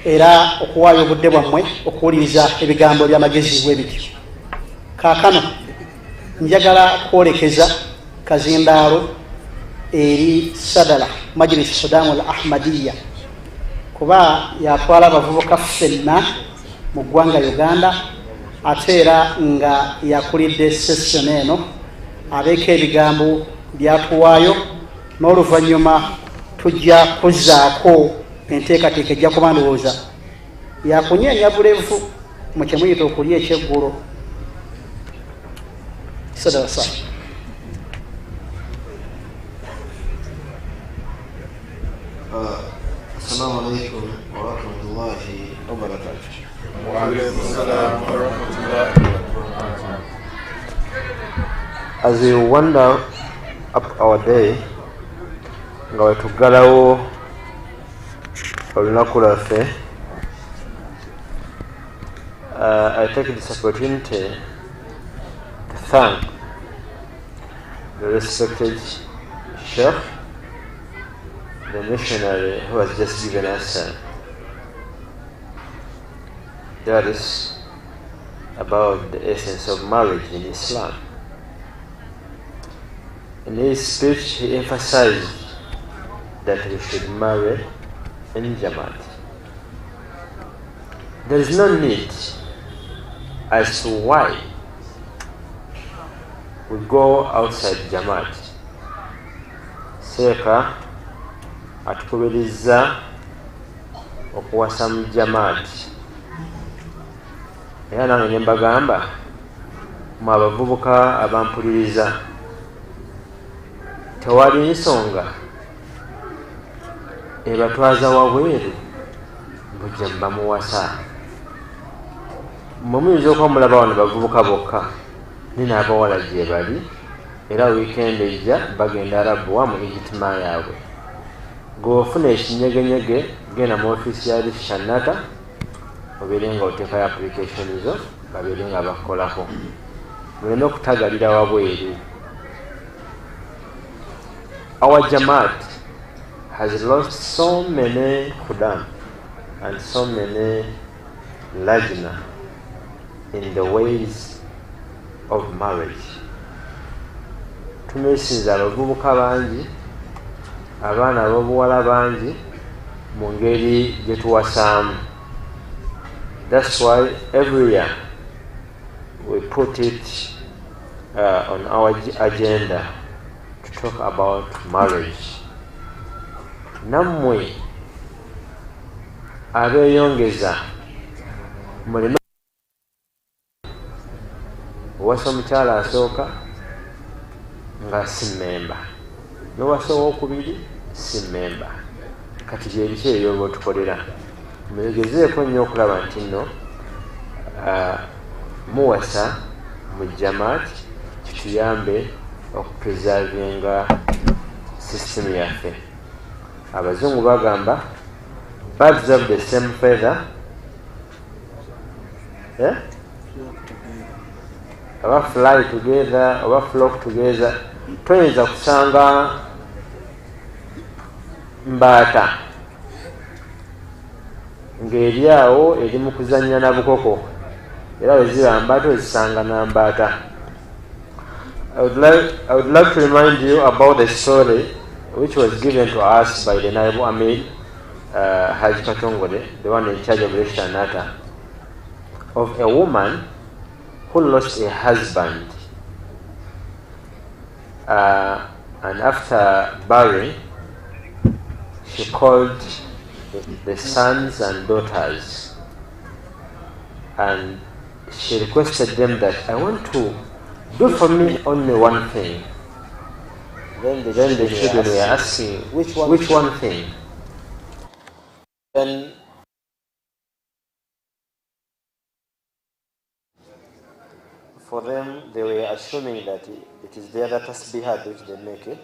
era okuwaayo obudde bwammwe okuwuliriza ebigambo by'amagezi bwe bityo kaakano njagala kwolekeza kazindaalo eri sadala Majlis Khuddam-ul-Ahmadiyya kuba yatwala abavubuka ffenna mu ggwanga Uganda ate era nga yakulidde session eno abeeko ebigambo byatuwaayo n'oluvannyuma tujja kuzzaako enteekateeka ejja kuba ndowooza yakunyeenya bulevu mu kyemuyita okulya ekyeggulo sadasa Assalamu alaikum wa rahmatullahi wa barakatuh. Wa alaikum assalam wa rahmatullahi wa barakatuh. As we wander up our day, nga wetuggalawo olunaku lwaffe, I take this opportunity to thank the respected Sheikh, the missionary who has just given us that is about the essence of marriage in Islam. In his speech, he emphasized that we should marry in Jamaat. There is no need as to why we go outside Jamaat. Seeka atukubiriza okuwasa mu Jamaat. Era nange ne mbagamba mu abavubuka abampuliriza tewali nsonga ebatwaza wabweru bujja bamuwasa. Muyinza okuba mulaba wano bavubuka bokka nina abawala gye bali era wiikendi ejja bagenda Arabuwa mu IJTEMA yaabwe. Gweofuna ekinyegenyege genda mu ofiisi ya Shanata obeere nga oteekayo application zo babeere nga bakolako muleme okutagalira wabweru. Our Jamaat has lost so many Khuddam and so many lajna in the ways of marriage. Tumesinza abavubuka bangi, abaana ab'obuwala bangi mu ngeri gye tuwasaamu. That's why every year we put it on our agenda to talk about marriage. Nammwe abeeyongeza muleme wasa omukyala asooka nga si memba, n'owasa owookubiri si memba. Kati bye biki ebyo byotukolera? Mwegezeeko nnyo okulaba nti nno muwasa mu Jamaat kituyambe okupreservinga system yaffe. Abazungu bagamba birds of the same feather oba fly together oba flock together toyinza kusanga mbaata ng'eri awo eri mu kuzannya na bukoko era bwe ziba mbaata ozisanga na mbaata. I would like to remind you about the story which was given to us by the Naibu Amir Haji Katongole, the one in charge of Rishta Nata, of a woman who lost a husband, and after burying, she called the sons and daughters, and she requested them that I want to do for me only one thing. Then the children were asking, which one thing? Then for them, they were assuming that it is the other tasbihah which they make it,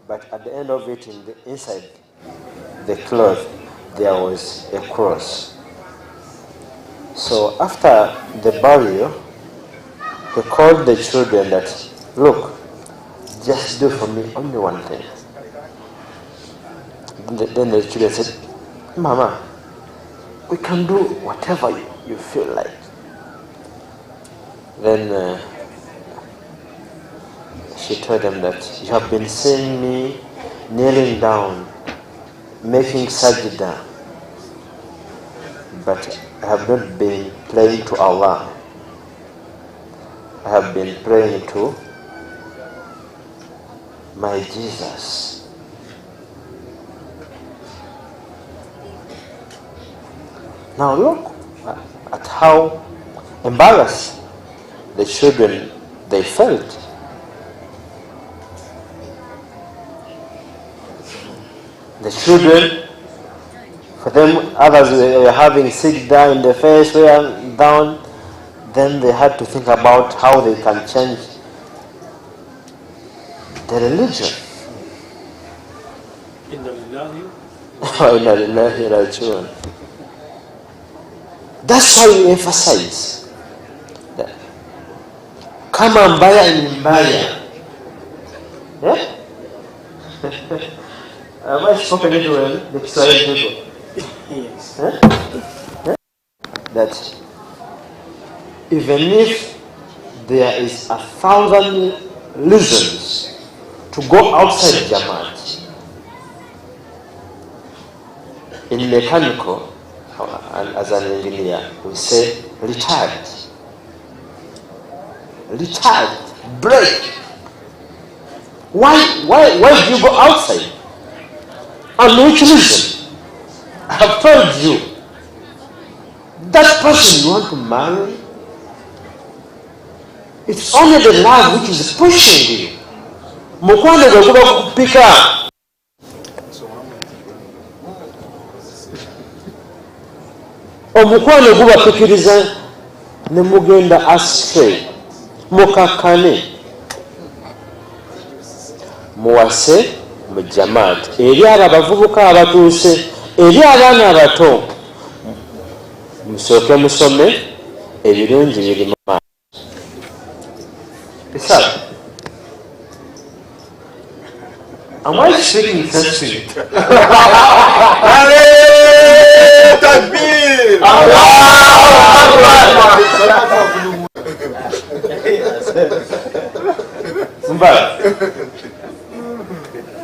but at the end of it, inside the cloth, there was a cross. So after the burial, they called the children that, look, just do for me only one thing. Then the children said, Mama, we can do whatever you feel like. Then she told them that you have been seeing me kneeling down, making sajda, but I have not been praying to Allah. I have been praying to my Jesus. Now look at how embarrassed the children they felt. The children, for them, others were having sajda in the face, were down. Then they had to think about how they can change the religion. That's why we emphasize that. Kama mbaya ni mbaya. Have I spoken it well? The Kiswahili people. Yes. That even if there is 1,000 reasons to go outside Jamaat, in mechanical, and as an engineer, we say retired. Retired, break. Why do you go outside? On which reason? I have told you, that person you want to marry, it's only the love which is pushing you. Mukwano gwe guba kupika. Omukwano guba pikiriza ne mugenda astray. Mukakane. Muwase mu Jamaat. Eri abavubuka abatuuse, eri abaana abato. Musooke musome ebirungi biri mu maaso. Am I speaking sense? Takbir!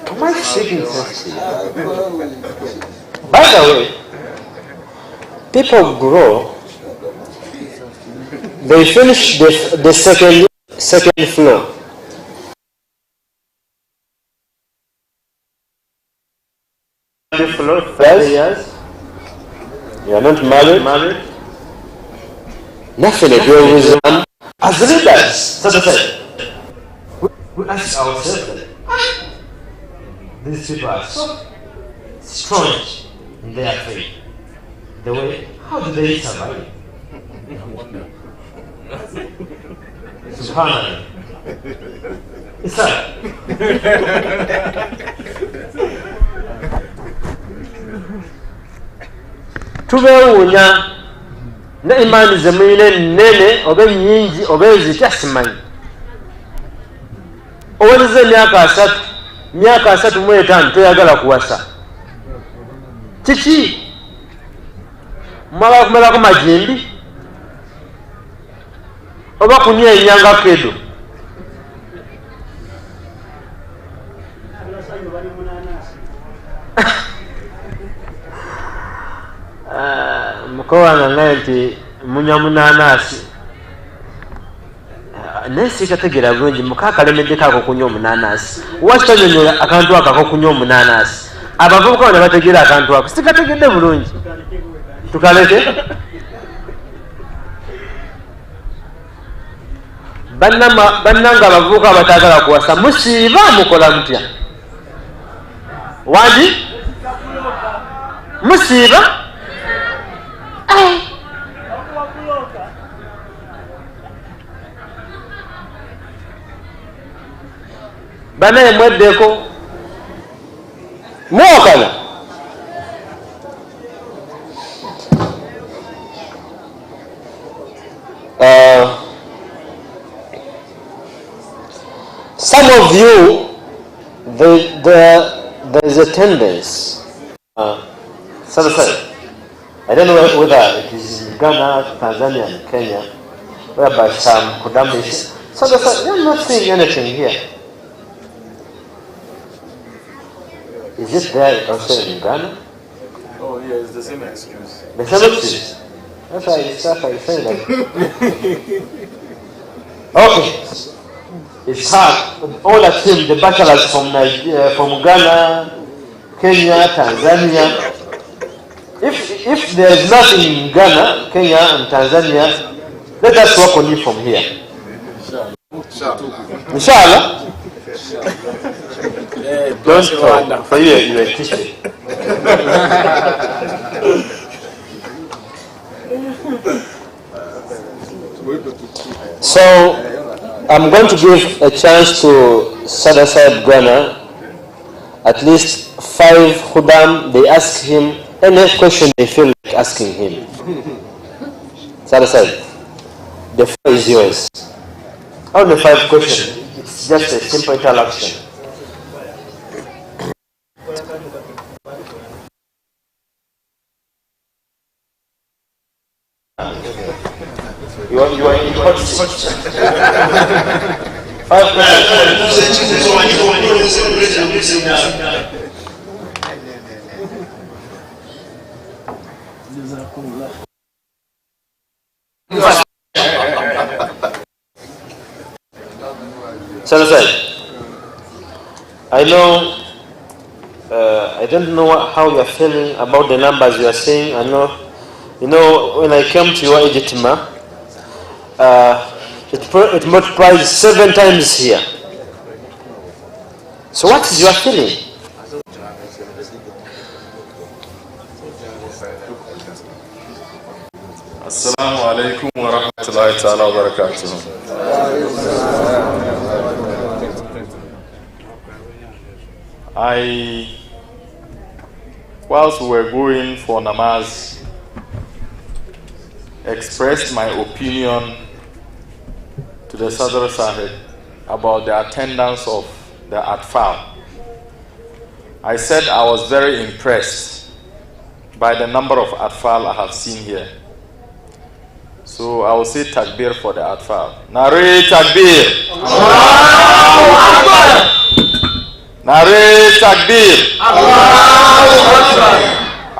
Am I speaking sense? By the way, people grow. They finish the second floor. Floor, 5 years. You are not married. Nothing to do with them. As leaders, so to say, we ask ourselves, these people are so strange in their faith. The way, how do they survive? Subhanallah. It's that. Tubewunya ne imani ze muyine nnene oba nnyingi oba ezitya simanyi. Owezezza myaka 35 toyagala kuwasa. Kiki? Mwagala kumalako majimbi oba kunywa enyanga kedo? Mukowana ngaye nti munywa munanasi naye sikategeera bulungi mukakalemeddeko akokunywa omunanasi. Wakitanyonyola akantu ako akokunywa omunanasi. Abavubuka bano bategeera akantu ako sikategedde bulungi. Tukaleke bannanga abavubuka batagala kuwasa musiiba mukola mutya? Wandi musiiba banaye mweddeko mwokana. Some of you, there's a tendency. I don't know whether it is in Ghana, Tanzania, and Kenya, whereby some Khuddam-ists. You're not seeing anything here. Is it there also in Ghana? Oh, yeah, it's the same excuse. The same excuse. That's why I say that. Okay. It's hard. All of them, the bachelors from Ghana, Kenya, Tanzania. If there is nothing in Ghana, Kenya, and Tanzania, let us work on it from here. Inshallah. Don't talk. For you, you're a teacher. So, I'm going to give a chance to Sadasad Ghana, at least 5 Khuddam. They ask him any question they feel like asking him. Sadasad, the floor is yours. Only 5 questions. It's just a simple interaction. You are in hot seat. 5 I know, I don't know how you are feeling about the numbers you are saying. I know, when I came to your IJTEMA, it multiplied 7 times here. So what is your feeling? Assalamu alaikum wa rahmatullahi ta'ala wa barakatuh. Whilst we were going for namaz, expressed my opinion to the Sadr Sahib about the attendance of the Atfal. I said I was very impressed by the number of Atfal I have seen here. So I will say takbir for the Atfal. Nare takbir! Allahu Akbar! Nare takbir! Allahu Akbar!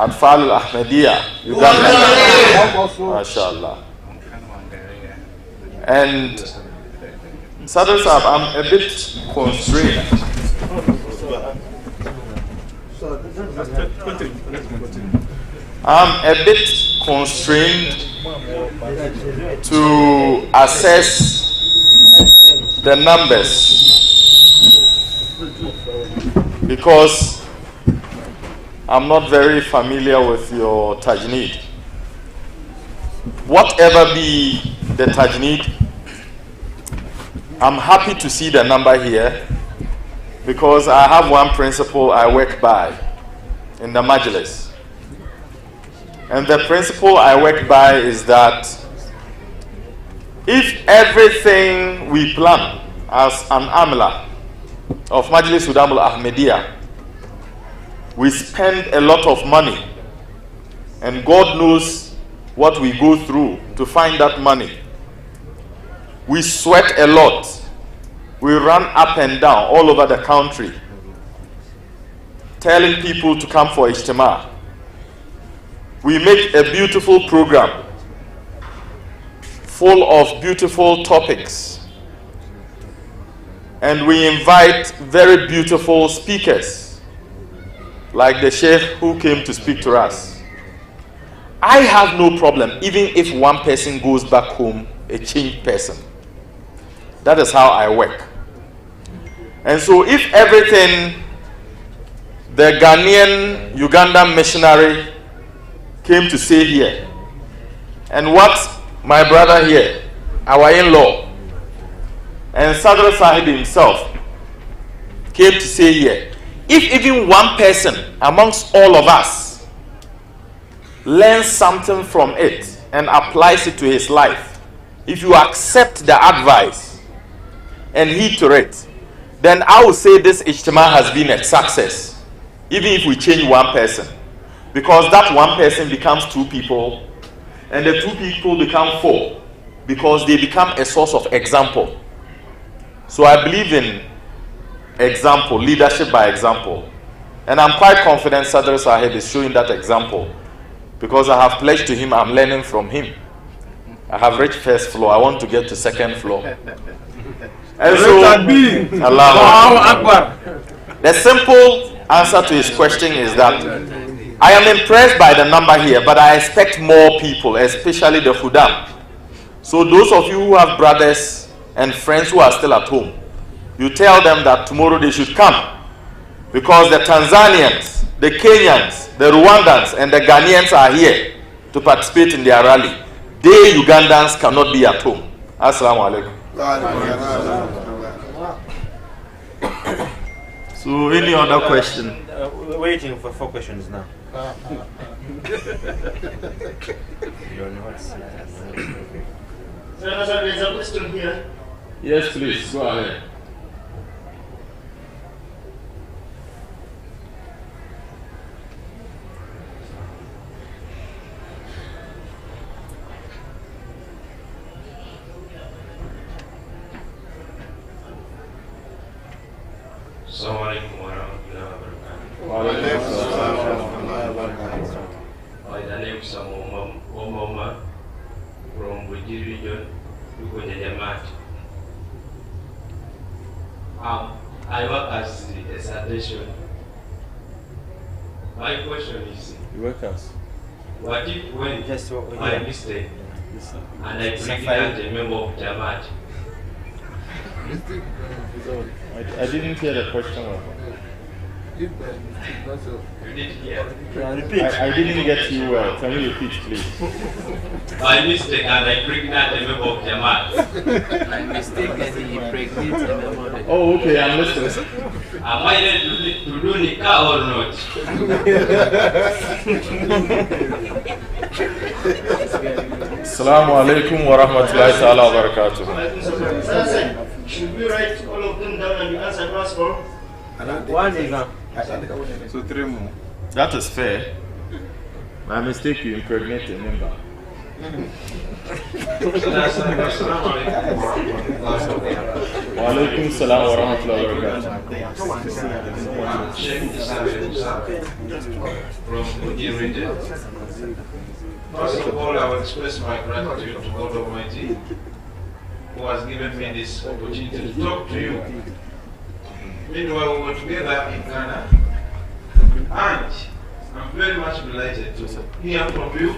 Atfal Ahmadiyya, UGANDA. MashaAllah. And Sadr Sahib, I'm a bit constrained. I'm a bit constrained to assess the numbers because I'm not very familiar with your tajneed. Whatever be the tajneed, I'm happy to see the number here because I have one principle I work by in the Majlis. And the principle I work by is that if everything we plan as an amla of Majlis Khuddam-ul-Ahmadiyya, we spend a lot of money, and God knows what we go through to find that money. We sweat a lot. We run up and down all over the country, telling people to come for IJTEMA. We make a beautiful program full of beautiful topics, and we invite very beautiful speakers like the Sheikh who came to speak to us. I have no problem even if one person goes back home a changed person. That is how I work. And so if everything the Ghanaian Ugandan missionary came to say here, and what my brother here, our in-law, and Sadr Sahib himself came to say here, if even one person amongst all of us learns something from it and applies it to his life, if you accept the advice and heed to it, then I would say this IJTEMA has been a success, even if we change one person. Because that one person becomes two people, and the two people become four, because they become a source of example. So I believe in example, leadership by example. And I'm quite confident Sadr Sahib is showing that example, because I have pledged to him I'm learning from him. I have reached first floor, I want to get to second floor. And so, Allah, the simple answer to his question is that I am impressed by the number here, but I expect more people, especially the Khuddam. So those of you who have brothers and friends who are still at home, you tell them that tomorrow they should come, because the Tanzanians, the Kenyans, the Rwandans, and the Ghanaians are here to participate in their rally. They Ugandans cannot be at home. Assalamu alaikum. So any other question? We're waiting for 4 questions now. There's a question here. Yes, please, go ahead. Assalamualaikum warahmatullahi wabarakatuh. My name is Omoma from Buji region, Ugojajamat. I work as a sanitation. My question is, You work as? what if when by mistake and I pregnant a member of Jamaat? I didn't hear the question. You did hear? I didn't get you well. Can you repeat, please? By mistake and I pregnant a member of Jamaat. By mistake and he impregnates a member of the Oh, okay, I'm listening. Am I ready to do nikah or not? Assalamu alaikum wa rahmatullahi ta'ala wa barakatuh. Should we write all of them down and you answer us all? One exam. So 3 more. That is fair. By mistake, you impregnate a member. Wa alaikum salam wa rahmatullahi wa barakatuh. From Buji region. First of all, I will express my gratitude to God Almighty, who has given me this opportunity to talk to you. Meanwhile, we were together in Ghana, and I'm very much delighted to hear from you,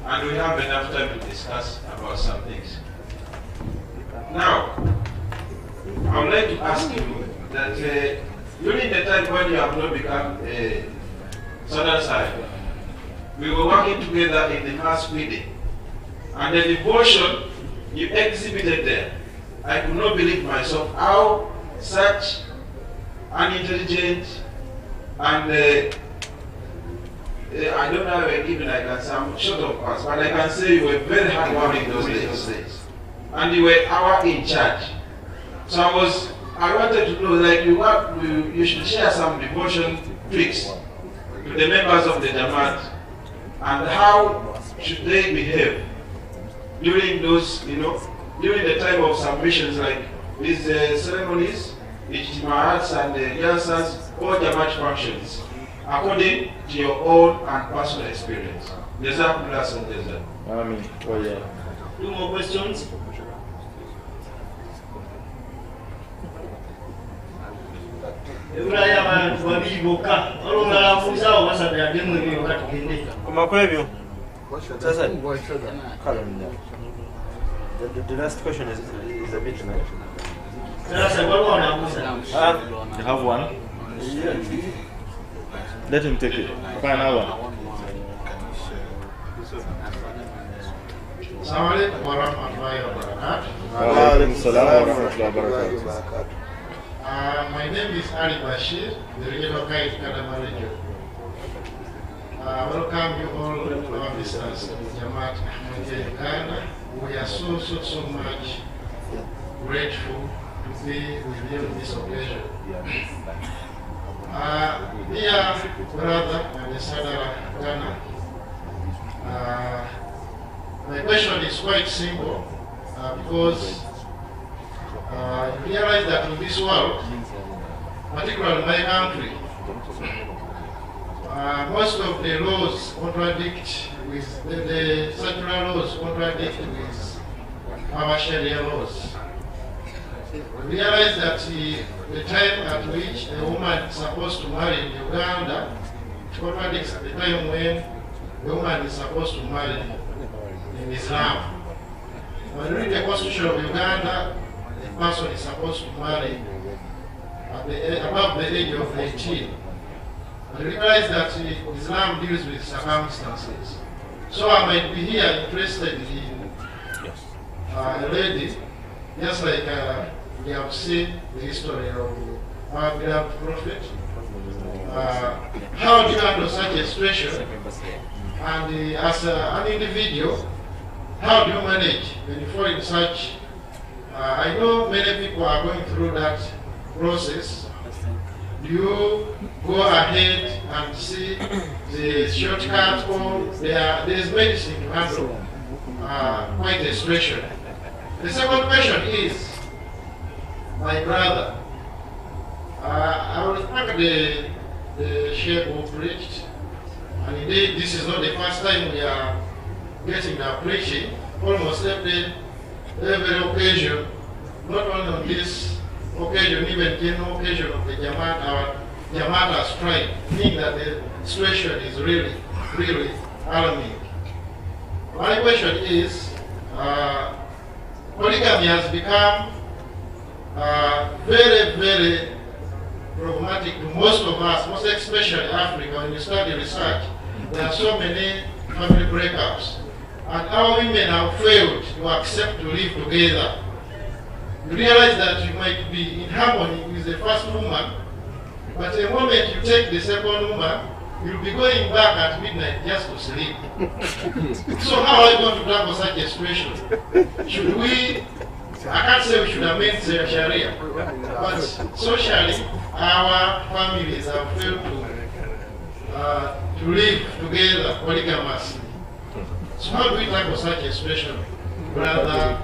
and we have enough time to discuss about some things. Now, I would like to ask you that during the time when you have not become a Southern Side, we were working together in the mass feeding, and the devotion you exhibited there, I could not believe myself how such an intelligent and I don't know even I can say, I'm short of words, but I can say you were very hardworking those days. And you were our in charge. So I wanted to know, like, you should share some devotion tricks to the members of the Jamaat, and how should they behave during those, during the time of submissions, like these ceremonies, ijtimaats and jalsas, or Jamaat functions, according to your own and personal experience. Jazakumullah khairan. Amin. Oh yeah. 2 more questions. The last question is a bit too much. You have one? Yeah. Let him take it. Final one. Assalamu alaikum wa rahmatullahi wa barakatuh. Wa alaikum salam wa rahmatullahi wa barakatuh. My name is Ali Basheer, the regional guide Kadamarjo. Welcome you all to our visitors to Jamaat Ahmadiyya Uganda. We are so much grateful to be with you on this occasion. Dear brother and Sadara Ghana, my question is quite simple because you realize that in this world, particularly my country, most of the laws contradict with the secular laws contradict with our Sharia laws. We realize that the time at which a woman is supposed to marry in Uganda contradicts the time when the woman is supposed to marry in Islam. When you read the Constitution of Uganda, a person is supposed to marry above the age of 18. But you realize that Islam deals with circumstances. So I might be here interested in a lady, just like we have seen the history of our beloved Prophet. How do you handle such a situation? And as an individual, how do you manage when you fall in such? I know many people are going through that process. Do you go ahead and see the shortcut, or there is medicine to handle quite a situation? The second question is, my brother, I will respect the Sheikh who preached, and indeed this is not the first time we are getting our preaching. Almost every occasion, not only on this occasion, even general occasion of the Jamaat, our Jamaat has tried, meaning that the situation is really alarming. My question is, polygamy has become very problematic to most of us, most especially Africa. When you study research, there are so many family breakups. And our women have failed to accept to live together. You realize that you might be in harmony with the first woman, but the moment you take the second woman, you'll be going back at midnight just to sleep. So how are you going to tackle such a situation? Should we, I can't say we should amend Sharia, but socially, our families have failed to live together polygamously. So how do we tackle such a situation? Brother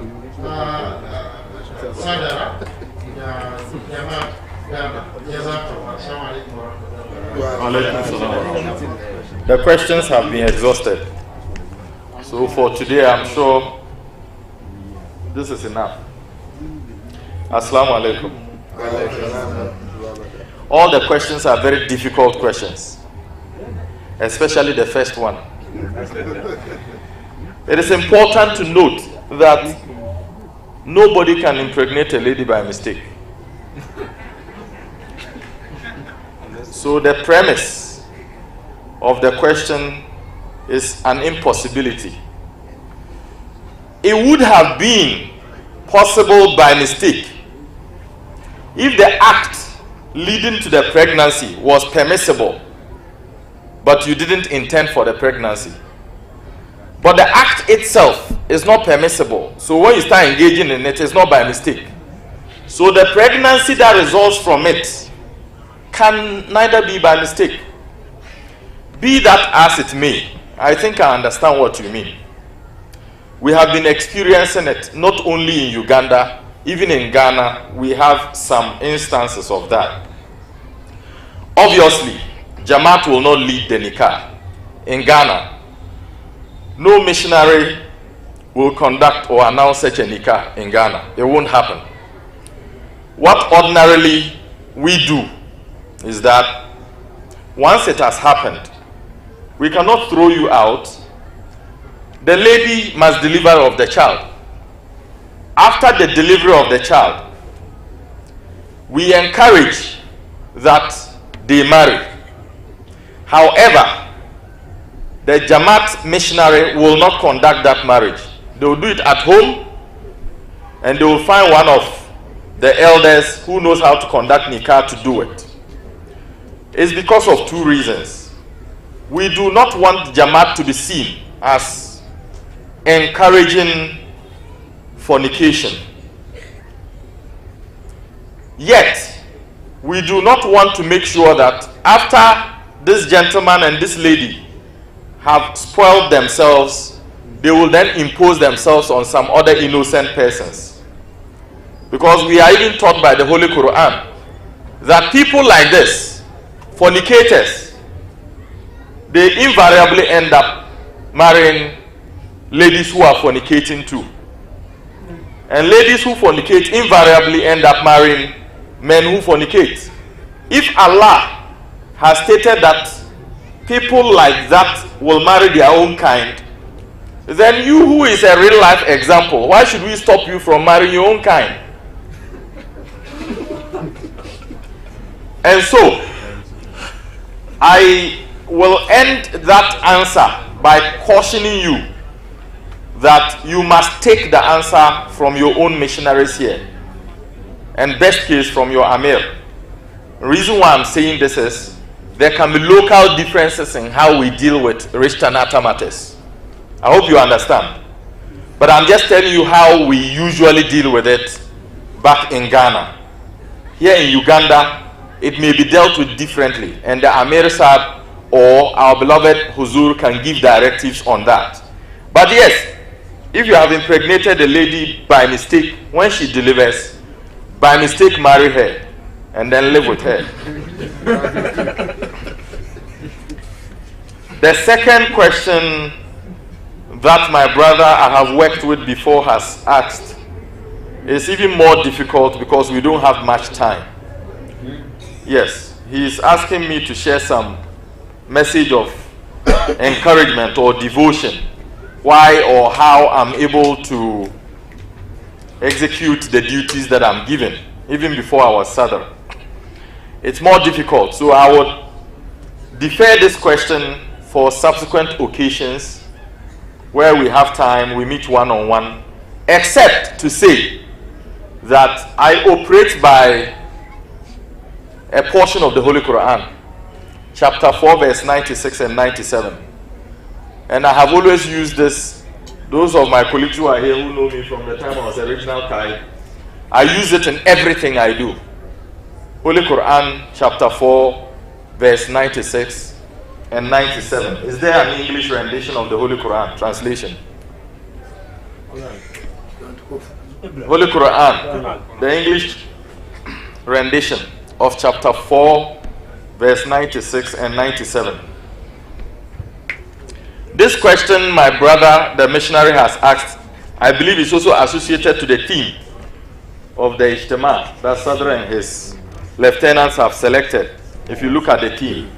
Sadara, Jamaat, Ghana, The questions have been exhausted. So for today, I'm sure this is enough. Assalamu alaikum. All the questions are very difficult questions, especially the first one. It is important to note that nobody can impregnate a lady by mistake. So the premise of the question is an impossibility. It would have been possible by mistake if the act leading to the pregnancy was permissible but you didn't intend for the pregnancy. But the act itself is not permissible. So when you start engaging in it, it's not by mistake. So the pregnancy that results from it can neither be by mistake. Be that as it may, I think I understand what you mean. We have been experiencing it not only in Uganda, even in Ghana, we have some instances of that. Obviously, Jamaat will not lead the nikah. In Ghana, no missionary will conduct or announce such a nikah in Ghana. It won't happen. What ordinarily we do is that once it has happened, we cannot throw you out. The lady must deliver of the child. After the delivery of the child, we encourage that they marry. However, the Jamaat missionary will not conduct that marriage. They will do it at home, and they will find one of the elders who knows how to conduct nikah to do it. It's because of two reasons. We do not want Jamaat to be seen as encouraging fornication. Yet, we do not want to make sure that after this gentleman and this lady have spoiled themselves, they will then impose themselves on some other innocent persons. Because we are even taught by the Holy Quran that people like this, fornicators, they invariably end up marrying ladies who are fornicating too. And ladies who fornicate invariably end up marrying men who fornicate. If Allah has stated that people like that will marry their own kind, then you, who is a real life example, why should we stop you from marrying your own kind? And so, I will end that answer by cautioning you that you must take the answer from your own missionaries here, and best case from your Amir. The reason why I'm saying this is there can be local differences in how we deal with Rishtanata matters. I hope you understand. But I'm just telling you how we usually deal with it back in Ghana. Here in Uganda, it may be dealt with differently, and the Amir Sahib or our beloved Huzur can give directives on that. But yes, if you have impregnated a lady by mistake, when she delivers, by mistake marry her and then live with her. The second question that my brother I have worked with before has asked is even more difficult because we don't have much time. Yes, he is asking me to share some message of encouragement or devotion, why or how I'm able to execute the duties that I'm given, even before I was Sadr. It's more difficult, so I would defer this question for subsequent occasions where we have time, we meet one-on-one, except to say that I operate by a portion of the Holy Quran, chapter 4, verse 96 and 97. And I have always used this. Those of my colleagues who are here who know me from the time I was a regional Caliph, I use it in everything I do. Holy Quran, chapter 4, verse 96 and 97. Is there an English rendition of the Holy Quran translation? Holy Quran, the English rendition of chapter 4, verse 96 and 97. This question my brother, the missionary, has asked, I believe is also associated to the theme of the IJTEMA that Sadr and his lieutenants have selected. If you look at the theme.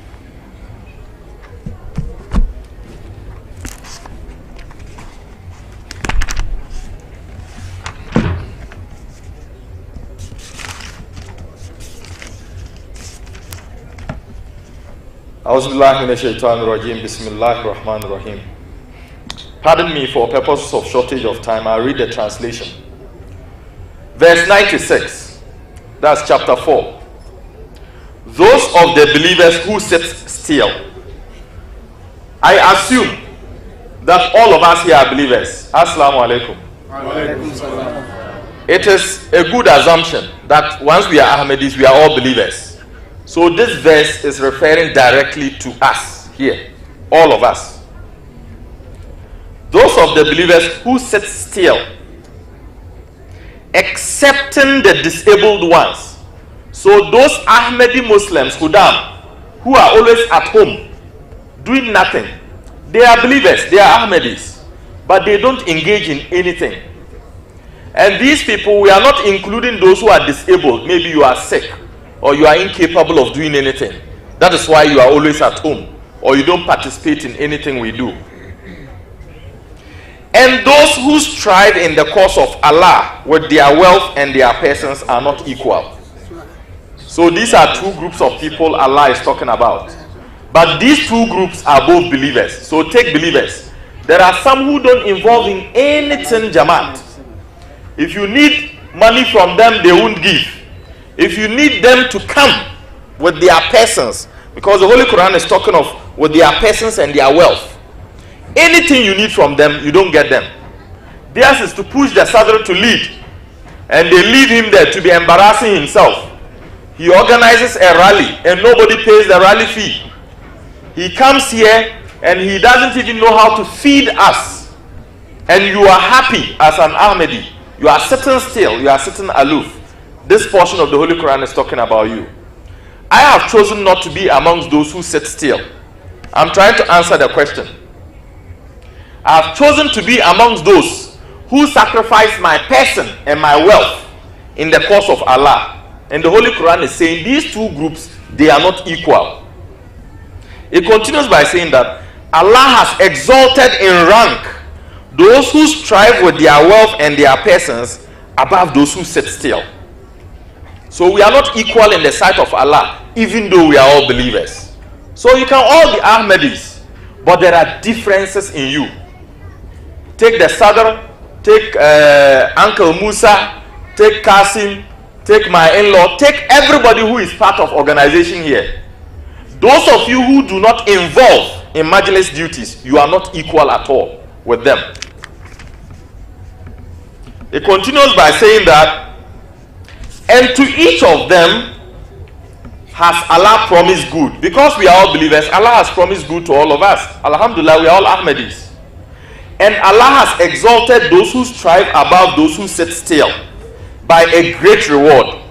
Bismillahirrahmanirrahim. Pardon me for purposes of shortage of time, I'll read the translation. Verse 96, that's chapter 4. Those of the believers who sit still I assume that all of us here are believers. Assalamu alaikum. It is a good assumption that once we are Ahmadis, we are all believers. So this verse is referring directly to us here, all of us. Those of the believers who sit still, excepting the disabled ones. So those Ahmadi Muslims, Khuddam, who are always at home, doing nothing, they are believers, they are Ahmadis, but they don't engage in anything. And these people, we are not including those who are disabled. Maybe you are sick or you are incapable of doing anything. That is why you are always at home or you don't participate in anything we do. And those who strive in the cause of Allah with their wealth and their persons are not equal. So these are two groups of people Allah is talking about. But these two groups are both believers. So take believers. There are some who don't involve in anything Jamaat. If you need money from them, they won't give. If you need them to come with their persons, because the Holy Quran is talking of with their persons and their wealth, anything you need from them, you don't get them. Theirs is to push the Sadr to lead, and they leave him there to be embarrassing himself. He organizes a rally and nobody pays the rally fee. He comes here and he doesn't even know how to feed us. And you are happy as an Ahmadi. You are sitting still, you are sitting aloof. This portion of the Holy Quran is talking about you. I have chosen not to be amongst those who sit still. I'm trying to answer the question. I have chosen to be amongst those who sacrifice my person and my wealth in the cause of Allah. And the Holy Quran is saying these two groups, they are not equal. It continues by saying that Allah has exalted in rank those who strive with their wealth and their persons above those who sit still. So we are not equal in the sight of Allah, even though we are all believers. So you can all be Ahmadis, but there are differences in you. Take the Sadr, take Uncle Musa, take Qasim, take my in-law, take everybody who is part of organization here. Those of you who do not involve in Majlis duties, you are not equal at all with them. It continues by saying that, and to each of them has Allah promised good. Because we are all believers, Allah has promised good to all of us. Alhamdulillah, we are all Ahmadis. And Allah has exalted those who strive above those who sit still by a great reward.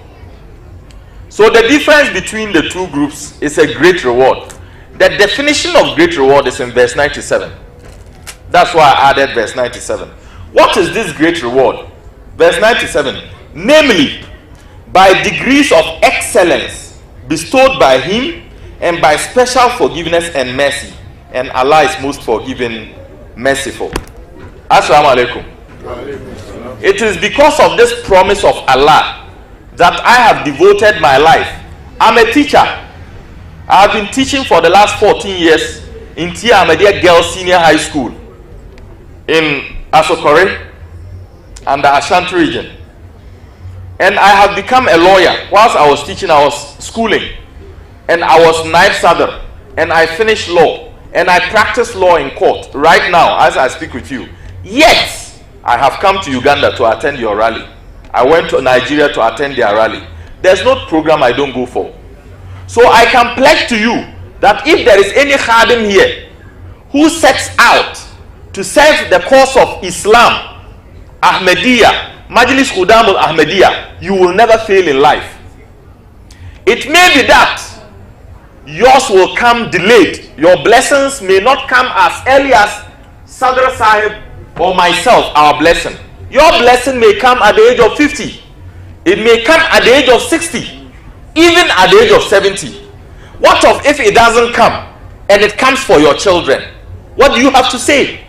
So the difference between the two groups is a great reward. The definition of great reward is in verse 97. That's why I added verse 97. What is this great reward? Verse 97. Namely, by degrees of excellence bestowed by him and by special forgiveness and mercy. And Allah is most forgiving, merciful. Assalamu alaikum. It is because of this promise of Allah that I have devoted my life. I'm a teacher. I have been teaching for the last 14 years in Tia Ahmadiyya Girls Senior High School in Asokore and the Ashanti region. And I have become a lawyer. Whilst I was teaching, I was schooling. And I was Naib Sadr. And I finished law. And I practice law in court right now as I speak with you. Yet, I have come to Uganda to attend your rally. I went to Nigeria to attend their rally. There's no program I don't go for. So I can pledge to you that if there is any khadim here who sets out to serve the cause of Islam, Ahmadiyya, Majlis Khuddam-ul-Ahmadiyya, you will never fail in life. It may be that yours will come delayed. Your blessings may not come as early as Sadr Sahib or myself, our blessing. Your blessing may come at the age of 50. It may come at the age of 60. Even at the age of 70. What of if it doesn't come and it comes for your children? What do you have to say?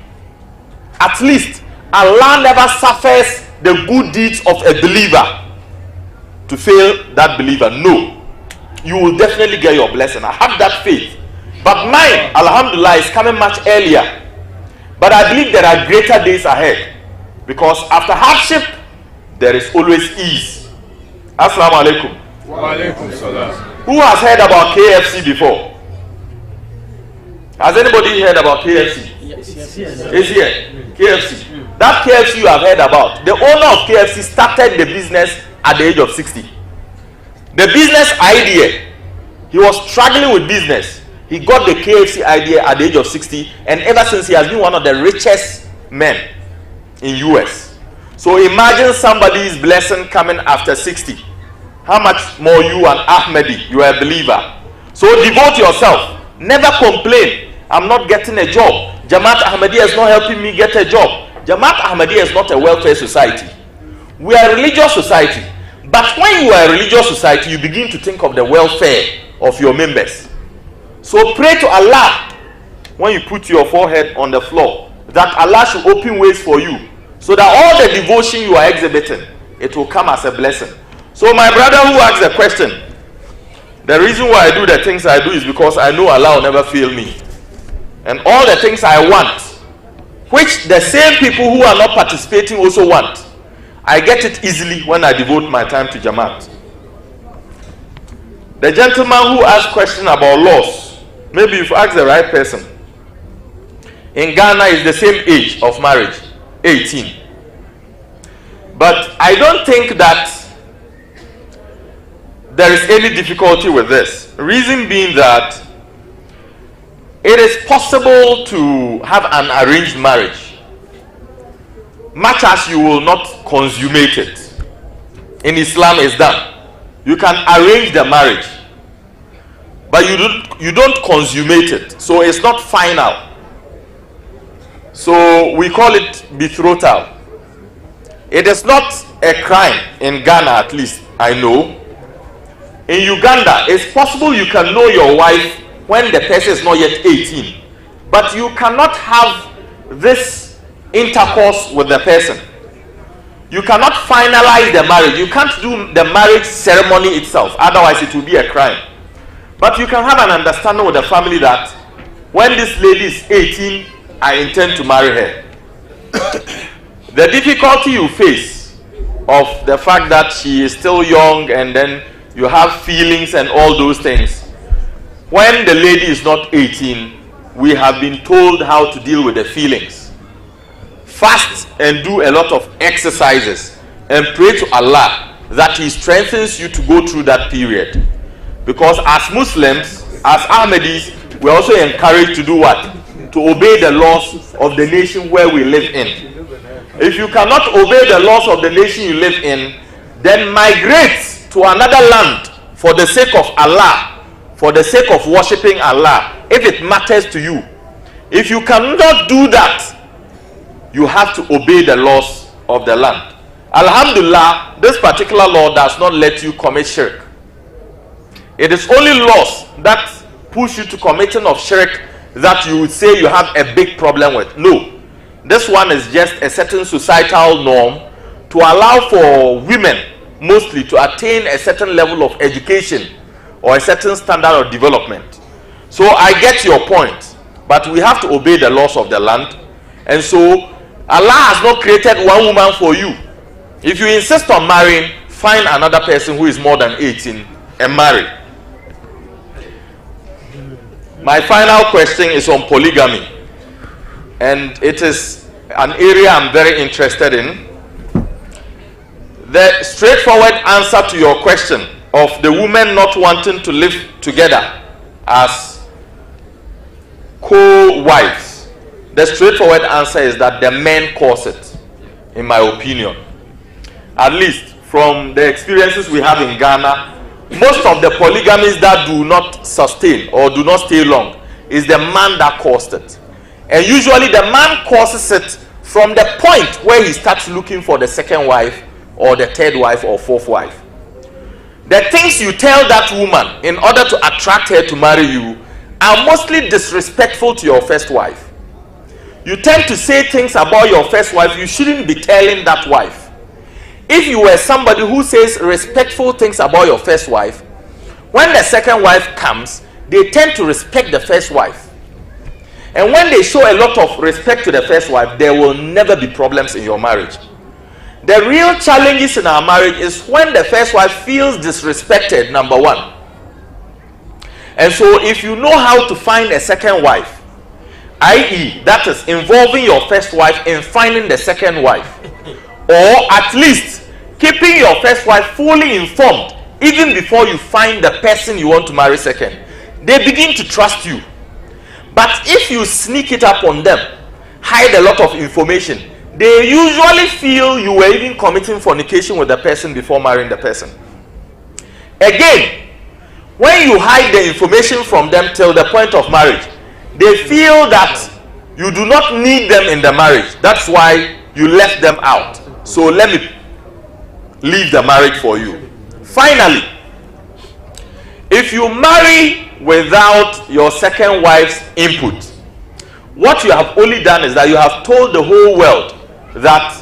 At least Allah never suffers the good deeds of a believer to fail that believer. No. You will definitely get your blessing. I have that faith. But mine, alhamdulillah, is coming much earlier. But I believe there are greater days ahead. Because after hardship, there is always ease. Assalamu alaikum. Wa alaikum salam. Who has heard about KFC before? Has anybody heard about KFC? Yes. It's here. KFC. That KFC you have heard about, the owner of KFC started the business at the age of 60. The business idea, he was struggling with business. He got the KFC idea at the age of 60, and ever since he has been one of the richest men in US. So imagine somebody's blessing coming after 60. How much more you and Ahmadi, you are a believer. So devote yourself. Never complain. I'm not getting a job. Jamaat Ahmadiyya is not helping me get a job. Jamaat Ahmadiyya is not a welfare society. We are a religious society. But when you are a religious society, you begin to think of the welfare of your members. So pray to Allah when you put your forehead on the floor, that Allah should open ways for you, so that all the devotion you are exhibiting, it will come as a blessing. So my brother who asked the question, the reason why I do the things I do is because I know Allah will never fail me. And all the things I want, which the same people who are not participating also want, I get it easily when I devote my time to Jamaat. The gentleman who asked question about laws, maybe you've asked the right person. In Ghana is the same age of marriage, 18. But I don't think that there is any difficulty with this. Reason being that it is possible to have an arranged marriage, much as you will not consummate it. In Islam it's done. You can arrange the marriage, but you don't consummate it. So it's not final. So we call it betrothal. It is not a crime in Ghana, at least I know. In Uganda, it's possible you can know your wife when the person is not yet 18, but you cannot have this intercourse with the person. You cannot finalize the marriage. You can't do the marriage ceremony itself, otherwise it will be a crime. But you can have an understanding with the family that when this lady is 18, I intend to marry her. The difficulty you face of the fact that she is still young and then you have feelings and all those things. When the lady is not 18, we have been told how to deal with the feelings. Fast and do a lot of exercises and pray to Allah that He strengthens you to go through that period. Because as Muslims, as Ahmadis, we are also encouraged to do what? To obey the laws of the nation where we live in. If you cannot obey the laws of the nation you live in, then migrate to another land for the sake of Allah, for the sake of worshipping Allah, if it matters to you. If you cannot do that, you have to obey the laws of the land. Alhamdulillah, this particular law does not let you commit shirk. It is only laws that push you to committing of shirk that you would say you have a big problem with. No. This one is just a certain societal norm to allow for women mostly to attain a certain level of education or a certain standard of development. So I get your point, but we have to obey the laws of the land. And so Allah has not created one woman for you. If you insist on marrying, find another person who is more than 18 and marry. My final question is on polygamy, and it is an area I'm very interested in. The straightforward answer to your question of the women not wanting to live together as co-wives, the straightforward answer is that the men cause it, in my opinion. At least from the experiences we have in Ghana, most of the polygamies that do not sustain or do not stay long is the man that caused it. And usually the man causes it from the point where he starts looking for the second wife or the third wife or fourth wife. The things you tell that woman in order to attract her to marry you are mostly disrespectful to your first wife. You tend to say things about your first wife you shouldn't be telling that wife. If you were somebody who says respectful things about your first wife, when the second wife comes, they tend to respect the first wife. And when they show a lot of respect to the first wife, there will never be problems in your marriage. The real challenges in our marriage is when the first wife feels disrespected, number one. And so if you know how to find a second wife i.e., that is involving your first wife in finding the second wife, or at least keeping your first wife fully informed even before you find the person you want to marry second, they begin to trust you. But if you sneak it up on them, hide a lot of information, they usually feel you were even committing fornication with the person before marrying the person. Again, when you hide the information from them till the point of marriage, they feel that you do not need them in the marriage. That's why you left them out. So let me leave the marriage for you. Finally, if you marry without your second wife's input, what you have only done is that you have told the whole world that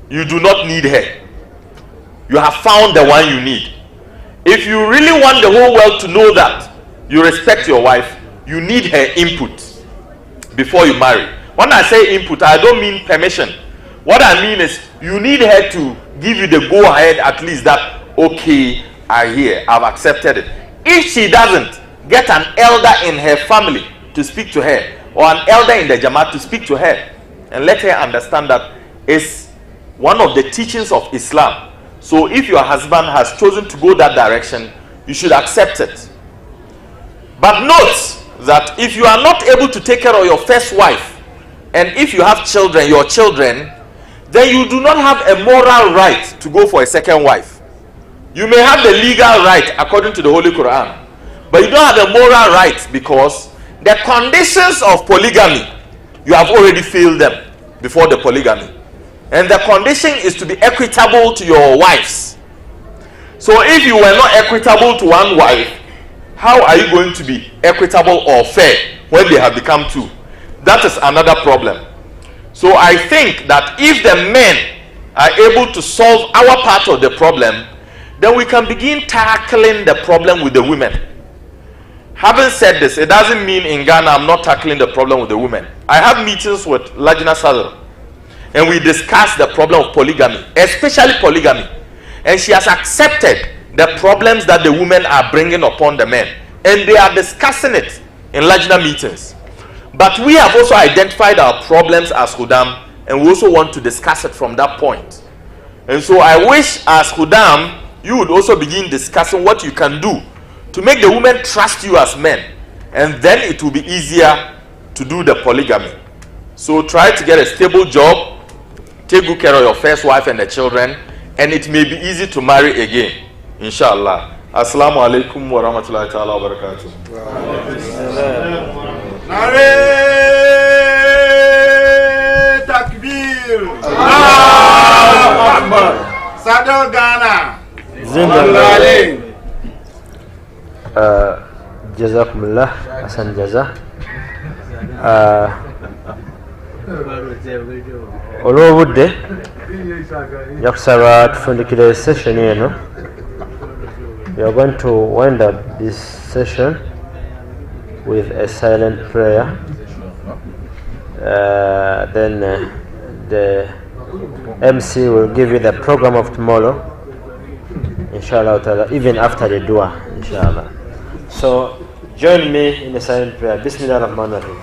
you do not need her. You have found the one you need. If you really want the whole world to know that you respect your wife, you need her input before you marry. When I say input, I don't mean permission. What I mean is you need her to give you the go ahead, at least that, okay, I hear, I've accepted it. If she doesn't, get an elder in her family to speak to her, or an elder in the Jamaat to speak to her, and let her understand that it's one of the teachings of Islam. So if your husband has chosen to go that direction, you should accept it. But note that if you are not able to take care of your first wife, and if you have children, your children, then you do not have a moral right to go for a second wife. You may have the legal right according to the Holy Quran, but you don't have a moral right, because the conditions of polygamy, you have already failed them before the polygamy. And the condition is to be equitable to your wives. So if you were not equitable to one wife, how are you going to be equitable or fair when they have become two? That is another problem. So I think that if the men are able to solve our part of the problem, then we can begin tackling the problem with the women. Having said this, it doesn't mean in Ghana I'm not tackling the problem with the women. I have meetings with Lajna Sadr, and we discuss the problem of polygamy, especially polygamy. And she has accepted the problems that the women are bringing upon the men. And they are discussing it in Lajna meetings. But we have also identified our problems as Khuddam, and we also want to discuss it from that point. And so I wish as Khuddam, you would also begin discussing what you can do to make the women trust you as men. And then it will be easier to do the polygamy. So try to get a stable job, take good care of your first wife and the children, and it may be easy to marry again, inshallah. Assalamu alaikum wa rahmatullahi ta'ala wa barakatuh. Nare takbir. Allahu Akbar. Sado Ghana. Zindallah. Jazakumullah, Hasan Jaza. Olwobudde njakusaba tufundikire session eno. We are going to wind up this session with a silent prayer. Then the MC will give you the program of tomorrow, inshallah ta'ala, even after the dua, inshallah. So join me in the silent prayer. Bismillah ar-Rahman ar-Rahim.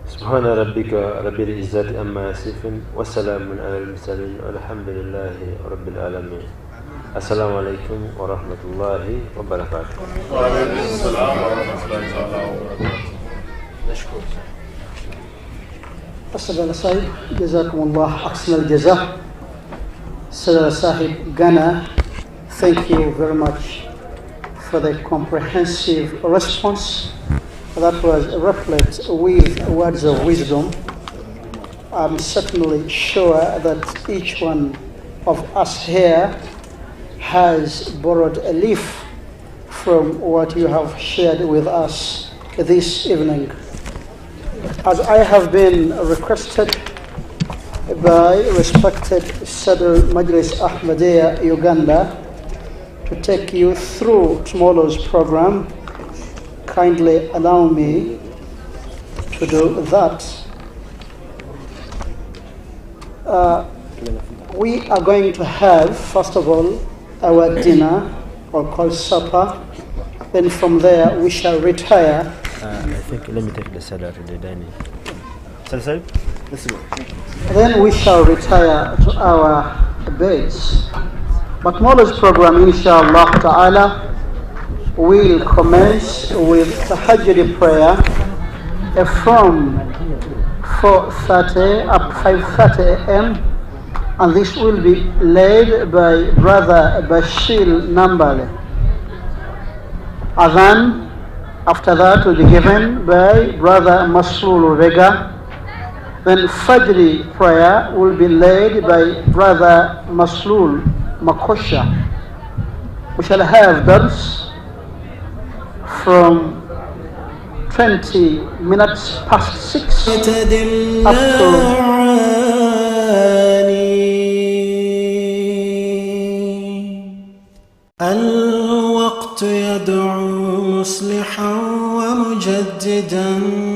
سبحان ربك رب العزة أما يصفون وسلام على المرسلين والحمد لله رب العالمين. السلام عليكم ورحمة الله وبركاته. وعليكم السلام ورحمة الله وبركاته. نشكر. السلام عليكم. جزاكم الله أحسن الجزاء. Sir Sahib Ghana, thank you very much for the comprehensive response that was replete with words of wisdom. I'm certainly sure that each one of us here has borrowed a leaf from what you have shared with us this evening. As I have been requested by respected Sadr Majlis Ahmadiyya, Uganda, to take you through tomorrow's program. Kindly allow me to do that. We are going to have, first of all, our dinner, or called supper. Then from there we shall retire. I think let me take the salad to the dining. Sorry? Let's go. Then we shall retire to our beds. But tomorrow's program, inshallah ta'ala, will commence with tahajjud prayer from 4:30 up 5:30 a.m. and this will be led by Brother Basheer Nambale. Adhan after that will be given by Brother Masul Vega. Then Fajr prayer will be led by Brother Maslul Makosha. We shall have dars from 20 minutes past 6 up to الوقت يدعو مصلحا ومجددا